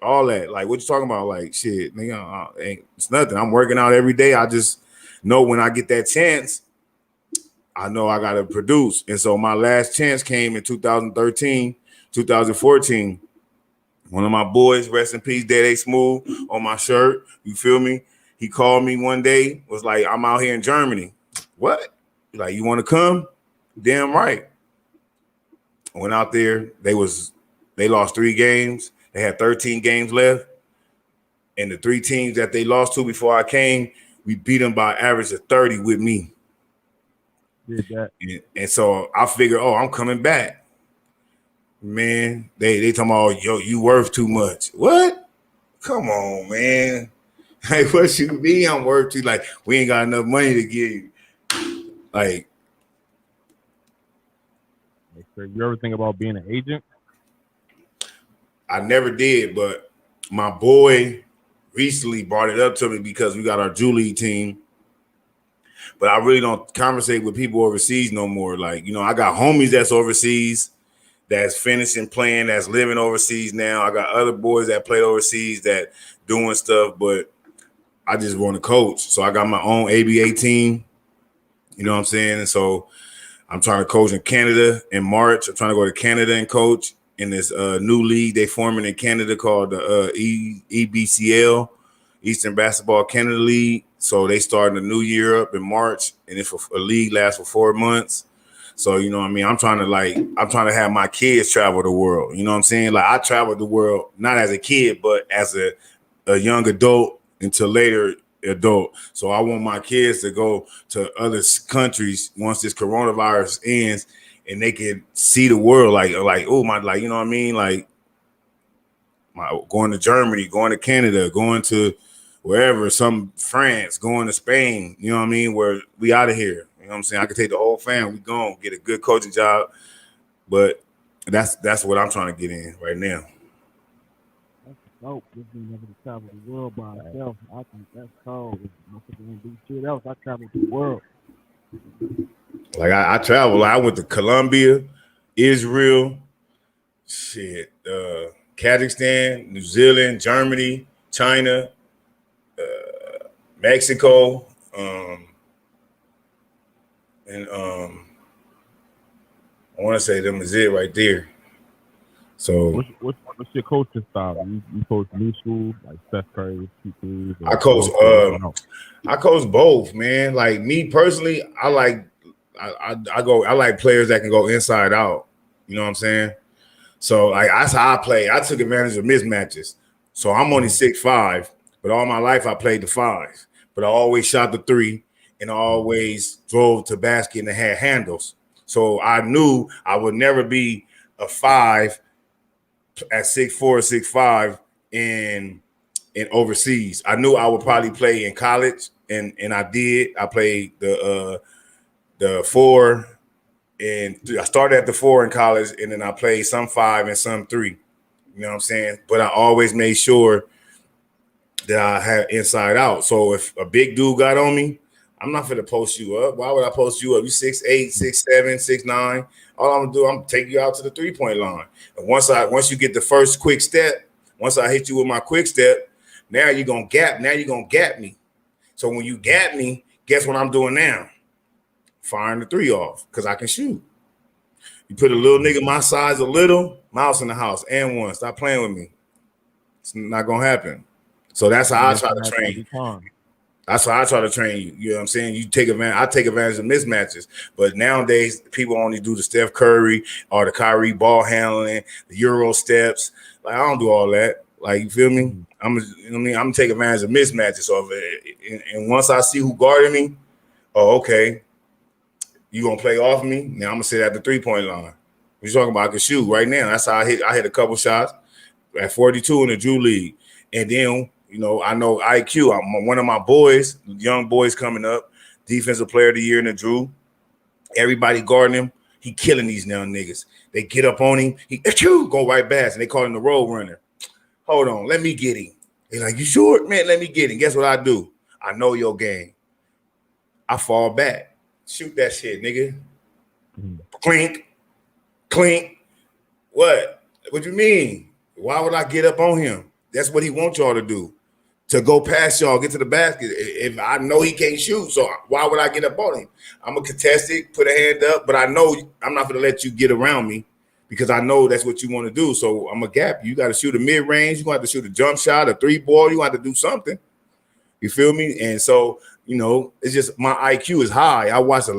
all that. Like, what you talking about? Like, shit, nigga, it's nothing. I'm working out every day. I just know when I get that chance, I know I got to produce. And so my last chance came in 2013, 2014. One of my boys, rest in peace, Dede Smooth, on my shirt. You feel me? He called me one day, was like, I'm out here in Germany. What? Like, you want to come? Damn right. I went out there. They lost 3 games. They had 13 games left. And the 3 teams that they lost to before I came, we beat them by an average of 30 with me. And so I figured, I'm coming back. Man, they talking about, yo, you worth too much. What? Come on, man. Like, what you mean I'm worth too? Like, we ain't got enough money to give you. Like, you ever think about being an agent? I never did, but my boy recently brought it up to me because we got our Jew League team. But I really don't conversate with people overseas no more. Like, you know, I got homies that's overseas, that's finishing playing, that's living overseas now. I got other boys that played overseas that doing stuff, but I just want to coach. So I got my own ABA team. You know what I'm saying? And so I'm trying to coach in Canada in March. I'm trying to go to Canada and coach in this new league they forming in Canada called the EBCL, Eastern Basketball Canada League. So they starting a new year up in March, and if a league lasts for 4 months. So, you know what I mean? I'm trying to have my kids travel the world. You know what I'm saying? Like I traveled the world, not as a kid, but as a young adult until later adult. So I want my kids to go to other countries once this coronavirus ends and they can see the world like, oh my, like, you know what I mean? Like going to Germany, going to Canada, going to wherever, some France, going to Spain, you know what I mean? Where we out of here. You know what I'm saying? I could take the whole family, we gone, get a good coaching job. But that's what I'm trying to get in right now. That's dope. Just being able to travel the world by itself. I think that's cold. If I do shit else, I travel the world. Like I travel. I went to Colombia, Israel, Kazakhstan, New Zealand, Germany, China, Mexico, and I want to say them is it right there. So what's your coaching style? You coach new school like Steph Curry, T3s, I coach. I coach both, man. Like me personally, I like players that can go inside out. You know what I'm saying? So like that's how I play. I took advantage of mismatches. So I'm only 6'5", but all my life I played the 5. But I always shot the 3 and I always drove to basket and had handles. So I knew I would never be a 5 at 6'4", 6'5" in overseas. I knew I would probably play in college, and I did. I played the 4, and I started at the 4 in college, and then I played some 5 and some 3. You know what I'm saying? But I always made sure that I had inside out. So if a big dude got on me, I'm not going to post you up. Why would I post you up? You 6'8", 6'7", 6'9". All I'm gonna do, I'm gonna take you out to the 3-point line. And once you get the first quick step, once I hit you with my quick step, now you're gonna gap. Now you're gonna gap me. So when you gap me, guess what I'm doing now? Firing the 3 off because I can shoot. You put a little nigga my size, a little mouse in the house and one. Stop playing with me. It's not gonna happen. So that's how I try to train. That's how I try to train you. You know what I'm saying? You take advantage. I take advantage of mismatches. But nowadays, people only do the Steph Curry or the Kyrie ball handling, the Euro steps. Like I don't do all that. Like you feel me? I'm gonna take advantage of mismatches. So and once I see who guarded me, oh okay, you gonna play off me? Now I'm gonna sit at the 3-point line. What you talking about? I can shoot right now. That's how I hit. I hit a couple shots at 42 in the Drew League, and then. You know, I know IQ. I'm one of my boys, young boys coming up, defensive player of the year in the Drew. Everybody guarding him. He killing these young niggas. They get up on him. He go right past, and they call him the road runner. Hold on, let me get him. They're like, you sure? Man, let me get him. Guess what I do? I know your game. I fall back. Shoot that shit, nigga. Clink, clink. What? What you mean? Why would I get up on him? That's what he wants y'all to do. To go past y'all, get to the basket. If I know he can't shoot, so why would I get up on him? I'm a contested, put a hand up, but I know I'm not going to let you get around me because I know that's what you want to do. So I'm a gap. You got to shoot a mid-range. You're going to have to shoot a jump shot, a 3-ball. You have to do something. You feel me? And so, you know, it's just my IQ is high. I watched a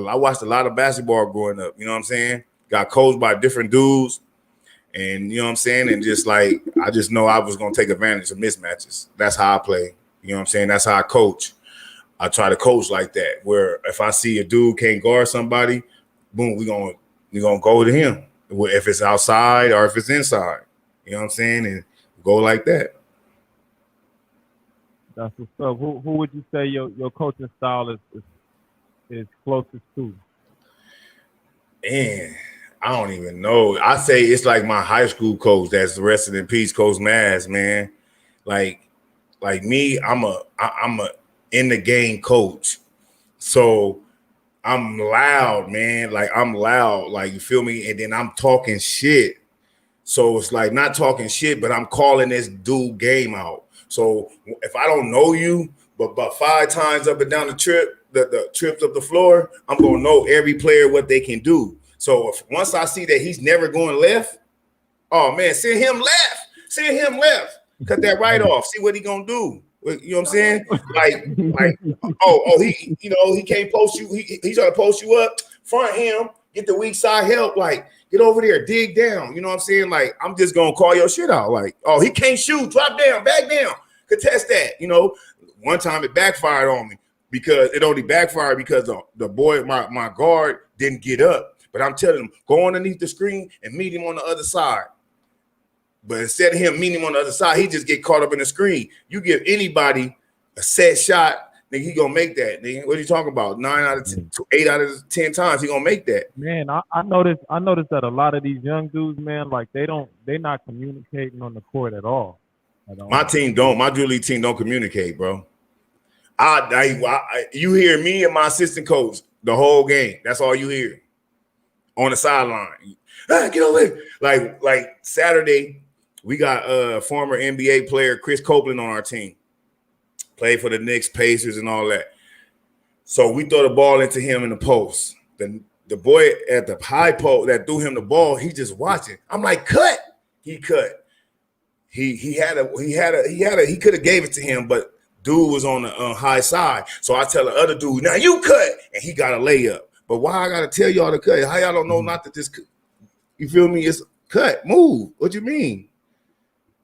lot of basketball growing up. You know what I'm saying? Got coached by different dudes. And you know what I'm saying? And just like, I just know I was going to take advantage of mismatches. That's how I play. You know what I'm saying? That's how I coach. I try to coach like that, where if I see a dude can't guard somebody, boom, we're going to go to him. If it's outside or if it's inside. You know what I'm saying? And go like that. That's what's up. Who would you say your coaching style is closest to? Man, I don't even know. I say it's like my high school coach that's rested in peace, Coach Maz, man. Like me, I'm a in the game coach. So I'm loud, man. Like I'm loud, like you feel me? And then I'm talking shit. So it's like not talking shit, but I'm calling this dude game out. So if I don't know you, but 5 times up and down the trips up the floor, I'm gonna know every player what they can do. So once I see that he's never going left, oh man, send him left. Cut that right off. See what he gonna do. You know what I'm saying? Like, he can't post you. He's trying to post you up, front him, get the weak side help. Like, get over there, dig down. You know what I'm saying? Like, I'm just gonna call your shit out. Like, oh, he can't shoot. Drop down, back down. Contest that. You know, one time it backfired on me because it only backfired because the boy, my guard, didn't get up. But I'm telling him, go underneath the screen and meet him on the other side. But instead of him meeting him on the other side, he just get caught up in the screen. You give anybody a set shot, nigga, he gonna make that. Nigga, what are you talking about? 9 out of 10, 8 out of 10 times he gonna make that. Man, I noticed that a lot of these young dudes, man, like they're not communicating on the court at all. My Drew League team don't communicate, bro. You hear me and my assistant coach the whole game. That's all you hear. On the sideline, get over here. Like Saturday, We got former NBA player Chris Copeland on our team. Played for the Knicks, Pacers, and all that. So we throw the ball into him in the post. The boy at the high post that threw him the ball, he just watching. I'm like, cut. He cut. He could have gave it to him, but dude was on the high side. So I tell the other dude, now you cut, and he got a layup. But why I gotta tell y'all to cut? How y'all don't know not to just? You feel me? It's cut, move. What you mean?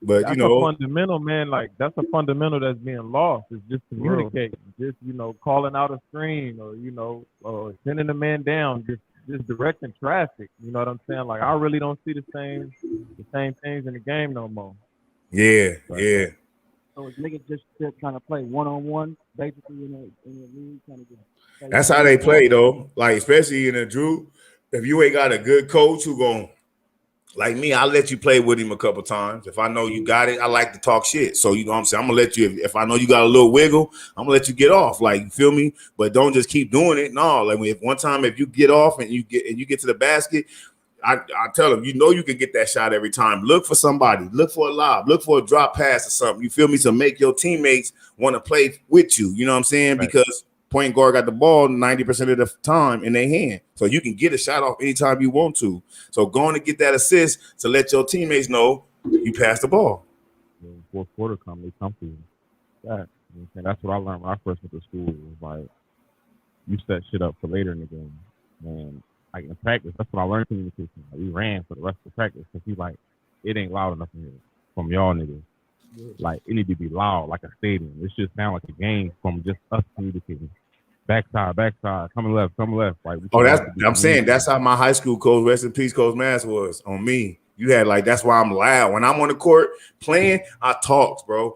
But that's a fundamental, man. Like that's a fundamental that's being lost. It's just communicating, just calling out a screen, or sending a man down, just directing traffic. You know what I'm saying? Like I really don't see the same things in the game no more. Yeah, So it's niggas just trying to play one-on-one, basically in the league, trying to get. That's how they play though. Like especially in the Drew, if you ain't got a good coach who gon' like me, I'll let you play with him a couple times. If I know you got it, I like to talk shit. So you know what I'm saying? I'm gonna let you, if I know you got a little wiggle, I'm gonna let you get off. Like, you feel me? But don't just keep doing it. No, like if you get off and you get to the basket, I tell them, you can get that shot every time. Look for somebody, look for a lob, look for a drop pass or something. You feel me? To make your teammates want to play with you. You know what I'm saying? Right. Because point guard got the ball 90% of the time in their hand. So you can get a shot off anytime you want to. So going to get that assist to let your teammates know you passed the ball. Fourth quarter come, they come for you. That's what I learned when I first went to school. It was like, you set shit up for later in the game. And like in practice, that's what I learned communication. Like, we ran for the rest of the practice because he's like, it ain't loud enough in here from y'all niggas. Like, it need to be loud like a stadium. It should sound like a game from just us communicating. Backside, coming left. Like, I'm saying that's how my high school coach, rest in peace, Coach Mass, was on me. You had like, that's why I'm loud. When I'm on the court playing, I talk, bro.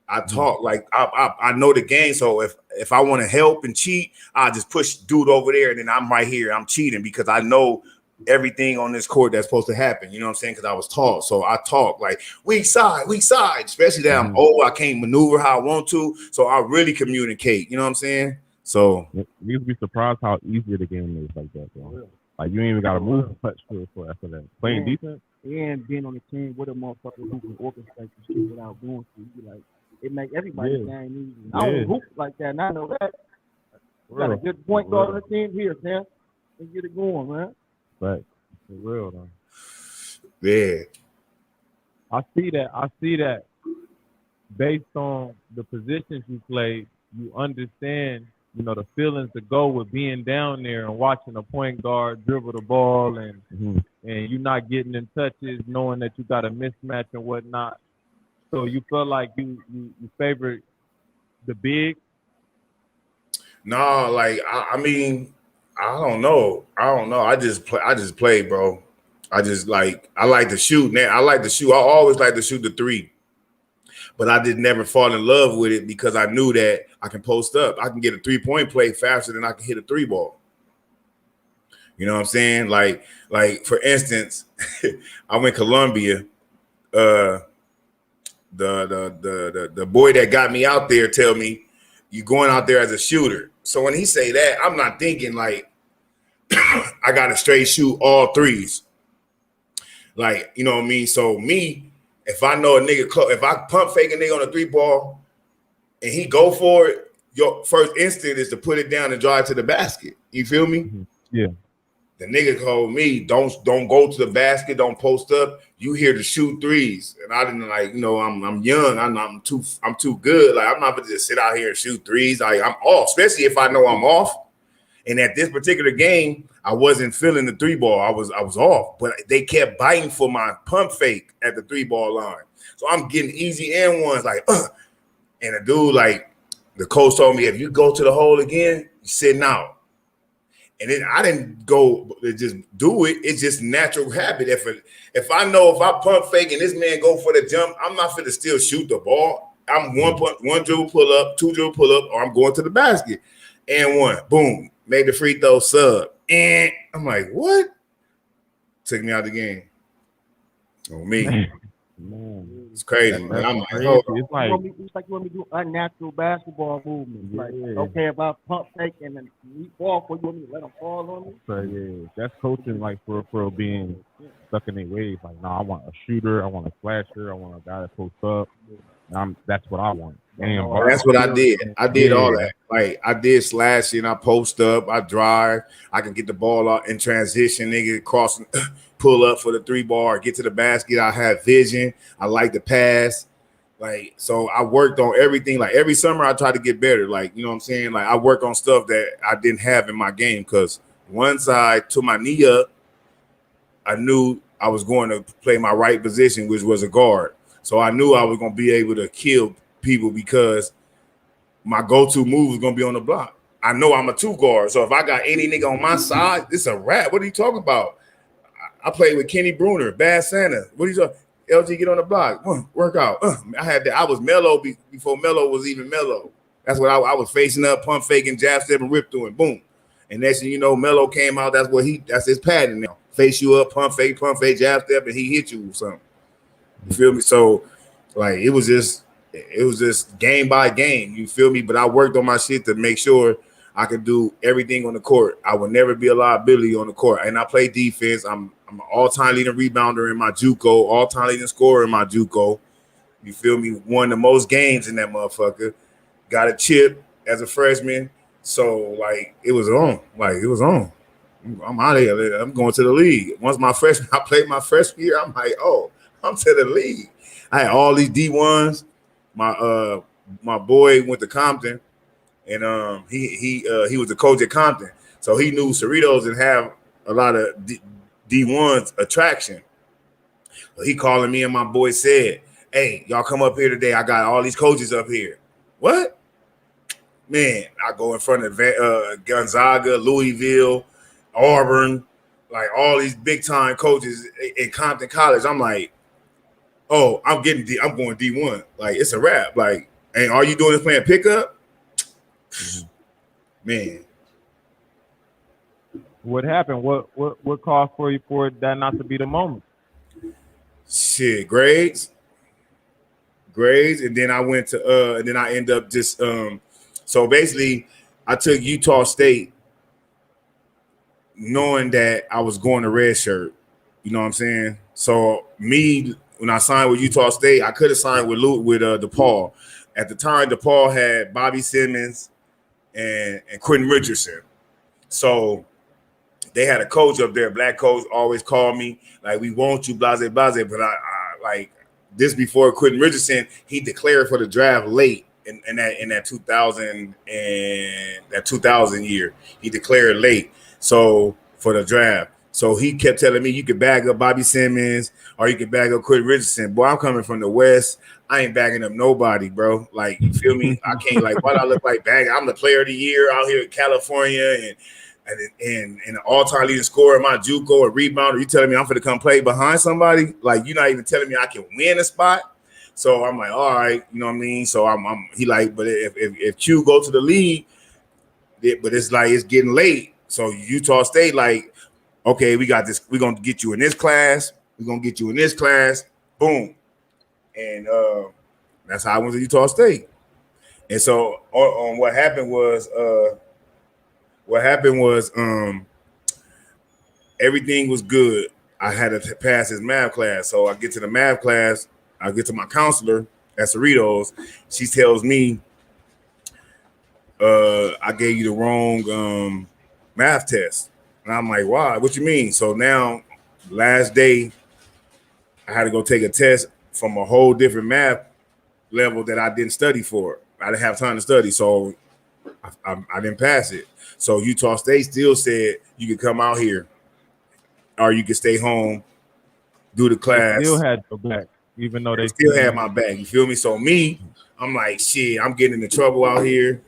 I talk like I know the game. So if I want to help and cheat, I just push dude over there, and then I'm right here. I'm cheating because I know everything on this court that's supposed to happen. You know what I'm saying? Because I was taught. So I talk like weak side, especially that I'm old. I can't maneuver how I want to. So I really communicate. You know what I'm saying? So you'd be surprised how easy the game is like that, bro. Like you ain't even gotta move much for after that. Playing defense and being on the team with a motherfucker who can orchestrate the shit without going through. You like it make everybody game easy. I don't hoop like that, and I know that. You got a good point guard on the team here, man. Let's get it going, man. Right. For real though. Yeah. I see that based on the positions you played, you understand, the feelings that go with being down there and watching a point guard dribble the ball and you not getting in touches, knowing that you got a mismatch and whatnot. So you feel like you favorite the big? No, like I mean, I don't know. I just play, bro. I like to shoot. Now I like to shoot. I always like to shoot the three. But I did never fall in love with it because I knew that I can post up. I can get a 3-point play faster than I can hit a 3 ball. You know what I'm saying? Like for instance, I went Columbia. The boy that got me out there tell me you going out there as a shooter. So when he say that, I'm not thinking like I got to straight shoot all threes. Like, you know what I mean? So me, if I know a nigga, if I pump fake a nigga on a 3 ball and he go for it, your first instinct is to put it down and drive to the basket. You feel me? Yeah. The nigga told me, don't go to the basket, don't post up. You here to shoot threes. And I didn't I'm young. I'm too good. Like, I'm not gonna just sit out here and shoot threes. Like, I'm off, especially if I know I'm off. And at this particular game, I wasn't feeling the 3 ball. I was off, but they kept biting for my pump fake at the 3 ball line. So I'm getting easy and ones like, and a dude like the coach told me, if you go to the hole again, you're sitting out. And then I didn't go just do it. It's just natural habit. If I know if I pump fake and this man go for the jump, I'm not finna still shoot the ball. I'm one dribble pull up, 2 dribble pull up, or I'm going to the basket. And 1, boom. Made the free throw sub. And I'm like, what? Took me out of the game. On me. Man, It's crazy, man. that's I'm like, crazy. hold on. It's like, It's like you want me to do unnatural basketball movements. Yeah. Like, okay, if I pump fake and then leap off, what you want me to let them fall on me? so yeah, that's coaching like for real being stuck in their ways. Like, no, I want a shooter, I want a slasher, I want a guy that posts up. That's what I want. Damn, And that's what I did. I did all Yeah. that. Like I did slashing, I post up, I drive, I can get the ball out in transition, nigga, cross, pull up for the 3-bar, get to the basket. I have vision. I like the pass. Like, so I worked on everything. Like every summer I try to get better. Like, you know what I'm saying? Like I work on stuff that I didn't have in my game because once I took my knee up, I knew I was going to play my right position, which was a guard. So I knew I was going to be able to kill people because my go-to move is going to be on the block. I know I'm a 2 guard. So if I got any nigga on my side, it's a wrap. What are you talking about? I played with Kenny Bruner, Bad Santa. What are you talking? LG, get on the block. Work out. I had that. I was mellow before mellow was even mellow. That's what I was facing up, pump faking, jab step, and rip through, and boom. And next thing you know, mellow came out. That's his pattern now. Face you up, pump fake, jab step, and he hit you with something. You feel me? So, like, it was just game by game. You feel me? But I worked on my shit to make sure I could do everything on the court. I would never be a liability on the court. And I play defense. I'm an all-time leading rebounder in my JUCO, all-time leading scorer in my JUCO. You feel me? Won the most games in that motherfucker. Got a chip as a freshman. So, like, it was on. I'm out of here. I'm going to the league. Once I played my freshman year, I'm like, oh, I'm to the league. I had all these D1s. My boy went to Compton, and he was the coach at Compton, so he knew Cerritos didn't have a lot of D1s attraction. So he calling me and my boy said, "Hey, y'all come up here today. I got all these coaches up here." What? Man, I go in front of Gonzaga, Louisville, Auburn, like all these big time coaches in Compton College. I'm like, oh, I'm going D1. Like, it's a wrap. Like, and all you doing is playing pickup? Man. What happened? What caused for you for that not to be the moment? Shit, grades. And then I went to and then I end up just so basically I took Utah State knowing that I was going to redshirt. You know what I'm saying? So when I signed with Utah State, I could have signed with DePaul. At the time, DePaul had Bobby Simmons and Quentin Richardson. So they had a coach up there, black coach, always called me like, "We want you, blase, blase." But I like this before Quentin Richardson, he declared for the draft late in that 2000 year. He declared late. So for the draft. So he kept telling me, you could bag up Bobby Simmons or you could bag up Quentin Richardson. Boy, I'm coming from the West. I ain't bagging up nobody, bro. Like, you feel me? I can't, like, why do I look like bagging? I'm the player of the year out here in California and an all-time leading scorer in my JUCO or rebounder. You telling me I'm going to come play behind somebody? Like, you're not even telling me I can win a spot? So I'm like, all right, you know what I mean? So he like, but if Q go to the league, but it's like it's getting late. So Utah State, like, okay, we got this. We're gonna get you in this class. We're gonna get you in this class. Boom, and that's how I went to Utah State. And so on what happened was everything was good. I had to pass his math class. So I get to the math class. I get to my counselor at Cerritos. She tells me, I gave you the wrong math test. And I'm like, why? What you mean? So now, last day, I had to go take a test from a whole different math level that I didn't study for. I didn't have time to study, so I didn't pass it. So Utah State still said you could come out here or you could stay home, do the class. They still had your back, even though they still had my back. You feel me? So I'm like, shit, I'm getting into trouble out here.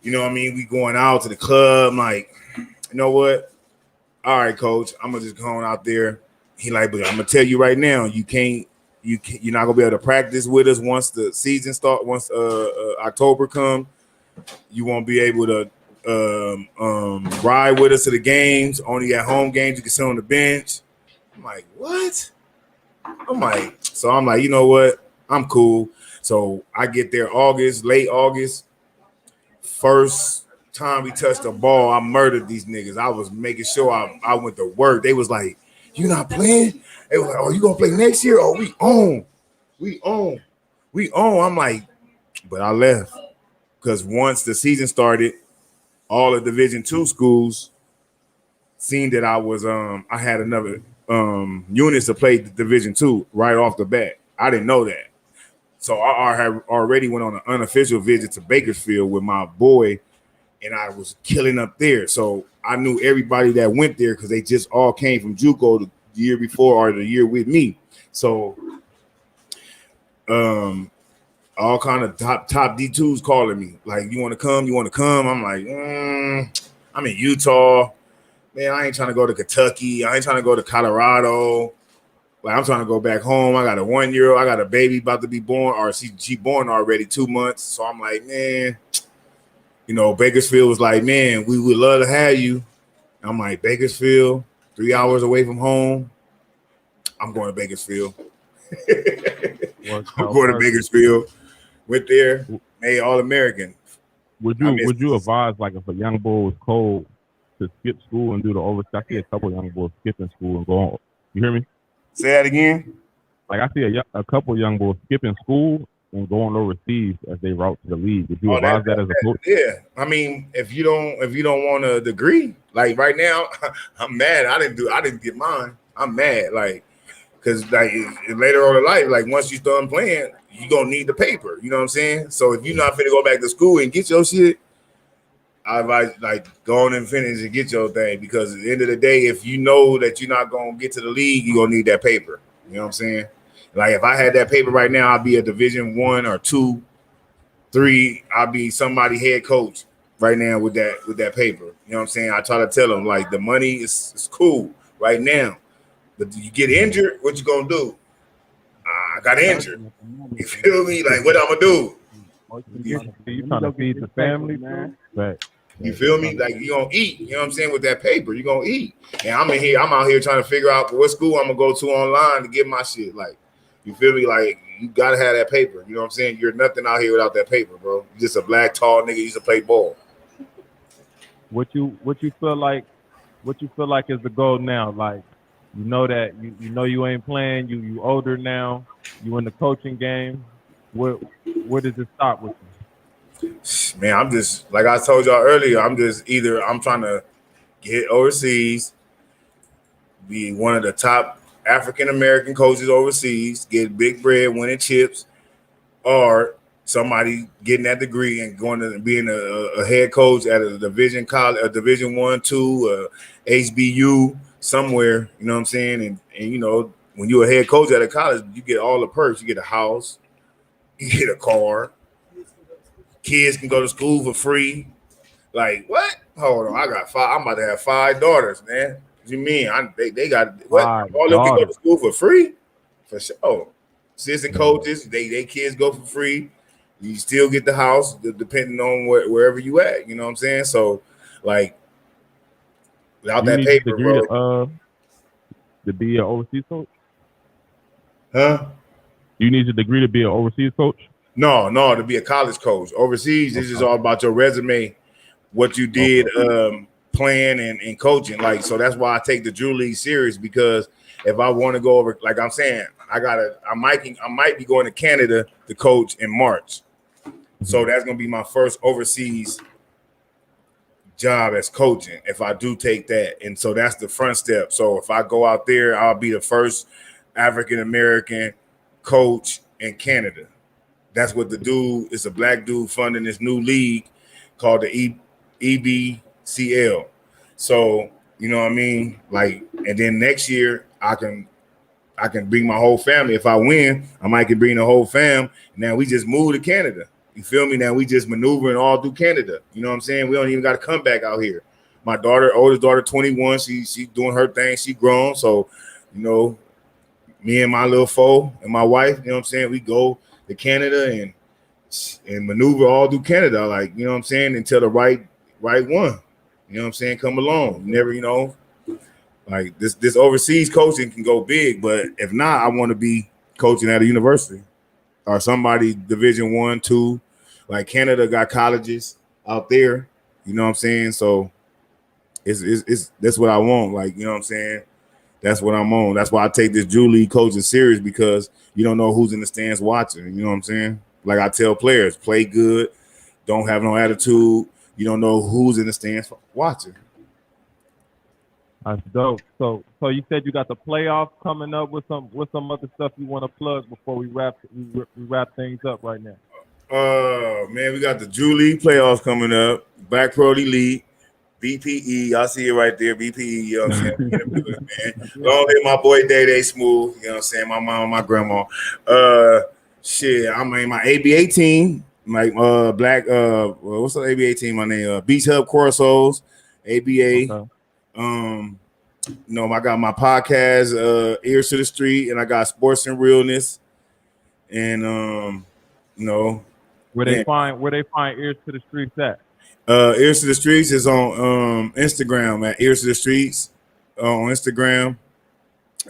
You know what I mean? We going out to the club. I'm like, you know what? All right, coach, I'm gonna just go on out there. He like, but I'm gonna tell you right now, you're not gonna be able to practice with us once the season starts. Once October comes, you won't be able to ride with us to the games. Only at home games you can sit on the bench. I'm like, what? I'm like, you know what? I'm cool. So I get there late August. First time we touched the ball, I murdered these niggas. I was making sure I went to work. They was like, "You not playing?" They was like, "Oh, you gonna play next year? Oh, we own." I'm like, but I left because once the season started, all the Division II schools seen that I had another units to play the Division II right off the bat. I didn't know that. So I had already went on an unofficial visit to Bakersfield with my boy, and I was killing up there. So I knew everybody that went there because they just all came from JUCO the year before or the year with me. So all kind of top D2s calling me like, "You want to come? You want to come?" I'm like, I'm in Utah. Man, I ain't trying to go to Kentucky. I ain't trying to go to Colorado. Like, I'm trying to go back home. I got a 1-year-old. I got a baby about to be born, or she born already 2 months. So I'm like, man, Bakersfield was like, man, we would love to have you. I'm like, Bakersfield, 3 hours away from home. I'm going to Bakersfield. I'm going to Bakersfield. Went there, made All-American. Would you advise, like, if a young boy was cold, to skip school and do the overseas? I see a couple young boys skipping school and going. You hear me? Say that again. Like, I see a couple young boys skipping school and going overseas as they route to the league. Would you advise that as a coach? Yeah, I mean, if you don't want a degree, like right now, I'm mad. I didn't get mine. I'm mad, like, because like later on in life, like once you start playing, you gonna need the paper. You know what I'm saying? So if you're not finna go back to school and get your shit, I advise like go on and finish and get your thing, because at the end of the day, if you know that you're not gonna get to the league, you're gonna need that paper. You know what I'm saying? Like if I had that paper right now, I'd be a Division I or II, III. I'd be somebody head coach right now with that paper. You know what I'm saying? I try to tell them like the money is cool right now, but you get injured, what you gonna do? I got injured. You feel me? Like what I'm gonna do? You trying to feed the family, man? Right. You feel me? Like you gonna eat, you know what I'm saying, with that paper. You gonna eat. And I'm out here trying to figure out what school I'm gonna go to online to get my shit. Like, you feel me? Like you gotta have that paper. You know what I'm saying? You're nothing out here without that paper, bro. You're just a black tall nigga used to play ball. What you feel like is the goal now? Like, you know that you ain't playing, you older now, you in the coaching game. Where does it stop with you? Man, I'm just, like I told y'all earlier, I'm trying to get overseas, be one of the top African American coaches overseas, get big bread, winning chips, or somebody getting that degree and going to being a head coach at a division college, a Division I, II, HBU somewhere. You know what I'm saying? And when you're a head coach at a college, you get all the perks. You get a house, you get a car. Kids can go to school for free. Like, what? Hold on, I got 5. I'm about to have 5 daughters, man. What you mean? They got what? All of them can go to school for free? For sure. Assistant coaches, they kids go for free. You still get the house, depending on wherever you at. You know what I'm saying? So, like, without that paper, bro. To be an overseas coach? Huh? You need a degree to be an overseas coach? No, to be a college coach. Overseas, this is all about your resume, what you did playing and coaching. Like, so that's why I take the Drew League serious, because if I want to go over, like I'm saying, I might be going to Canada to coach in March. So that's gonna be my first overseas job as coaching if I do take that. And so that's the front step. So if I go out there, I'll be the first African American coach in Canada. That's what the dude is, a black dude funding this new league called the EBCL. So, you know what I mean? Like, and then next year I can bring my whole family. If I win, I might can bring the whole fam. Now we just moved to Canada. You feel me? Now we just maneuvering all through Canada. You know what I'm saying? We don't even got to come back out here. My oldest daughter, 21, she's doing her thing. She grown. So, me and my little foe and my wife, you know what I'm saying? We go to Canada and maneuver all through Canada, like, you know what I'm saying, until the right one, you know what I'm saying, come along. You never, Like this overseas coaching can go big, but if not, I want to be coaching at a university or somebody Division 1, 2. Like Canada got colleges out there. You know what I'm saying? So it's that's what I want. Like, you know what I'm saying? That's what I'm on. That's why I take this Drew League coaching serious, because you don't know who's in the stands watching. You know what I'm saying? Like I tell players, play good, don't have no attitude. You don't know who's in the stands watching. That's dope. So you said you got the playoffs coming up with some other stuff you want to plug before we wrap things up right now. Man, we got the Drew League playoffs coming up. Black Pro Elite, BPE. Y'all see it right there, BPE. You know what I'm saying? Man. Long live my boy Day Smooth. You know what I'm saying? My mom, my grandma. Shit, I mean my ABA team, like Black. What's the ABA team? My name Beach Hub Corsos, ABA. Okay. You know, I got my podcast, Ears to the Street, and I got Sports and Realness, and you know, where they find Ears to the Streets at? Ears to the Streets is on Instagram at Ears to the Streets on Instagram,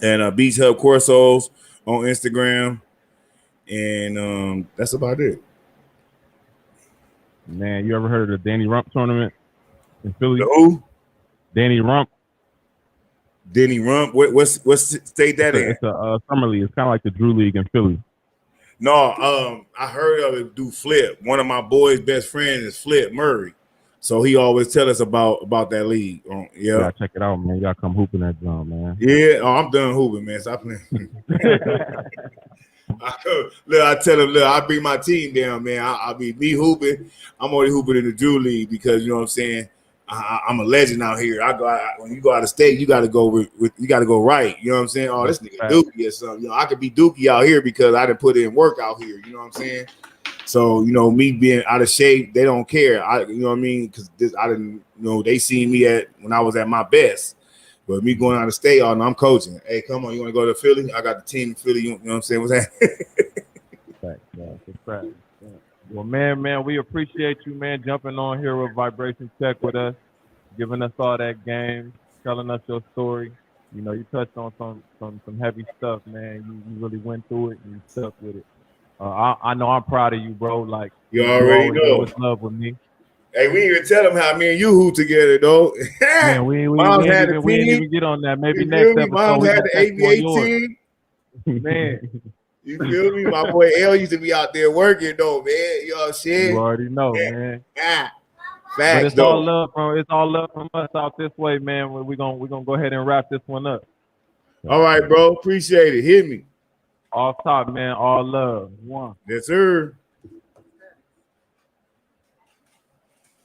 and Beach Hub Corsos on Instagram, and that's about it. Man, you ever heard of the Danny Rump tournament in Philly? Who? Danny Rump. Denny Rump. What state that in? It's a summer league. It's kind of like the Drew League in Philly. No, I heard of it do Flip. One of my boys' best friends is Flip Murray, so he always tell us about that league. Yeah, you gotta check it out, man. You gotta come hooping that drum, man. Yeah, I'm done hooping, man. Stop playing. I tell him, look, I bring my team down, man. I'll be me hooping. I'm already hooping in the Drew League because you know what I'm saying. I'm a legend out here. When you go out of state, you got to go you got to go right. You know what I'm saying? Oh, this nigga Dookie or something. You know, I could be Dookie out here because I didn't put in work out here. You know what I'm saying? So you know, me being out of shape, they don't care. You know what I mean? Because I didn't. You know, they seen me when I was at my best. But me going out of state, I'm coaching. Hey, come on, you want to go to Philly? I got the team in Philly. You know what I'm saying? What's that? Right. Well, man, we appreciate you, man, jumping on here with Vibration Tech with us, giving us all that game, telling us your story. You know, you touched on some heavy stuff, man. You really went through it and you stuck with it. I know I'm proud of you, bro. Like you already know. It's love with me. Hey, we didn't even tell them how me and you hoop together, though. Man, we didn't even get on that. Maybe next episode. Mom had the ABA team. Man. You feel me? My boy L used to be out there working though, man. You know what I'm saying? You already know, man. Facts, but it's all love, bro. It's all love from us out this way, man. We're gonna go ahead and wrap this one up. All right, bro. Appreciate it. Hit me. Off top, man. All love. One. Yes, sir.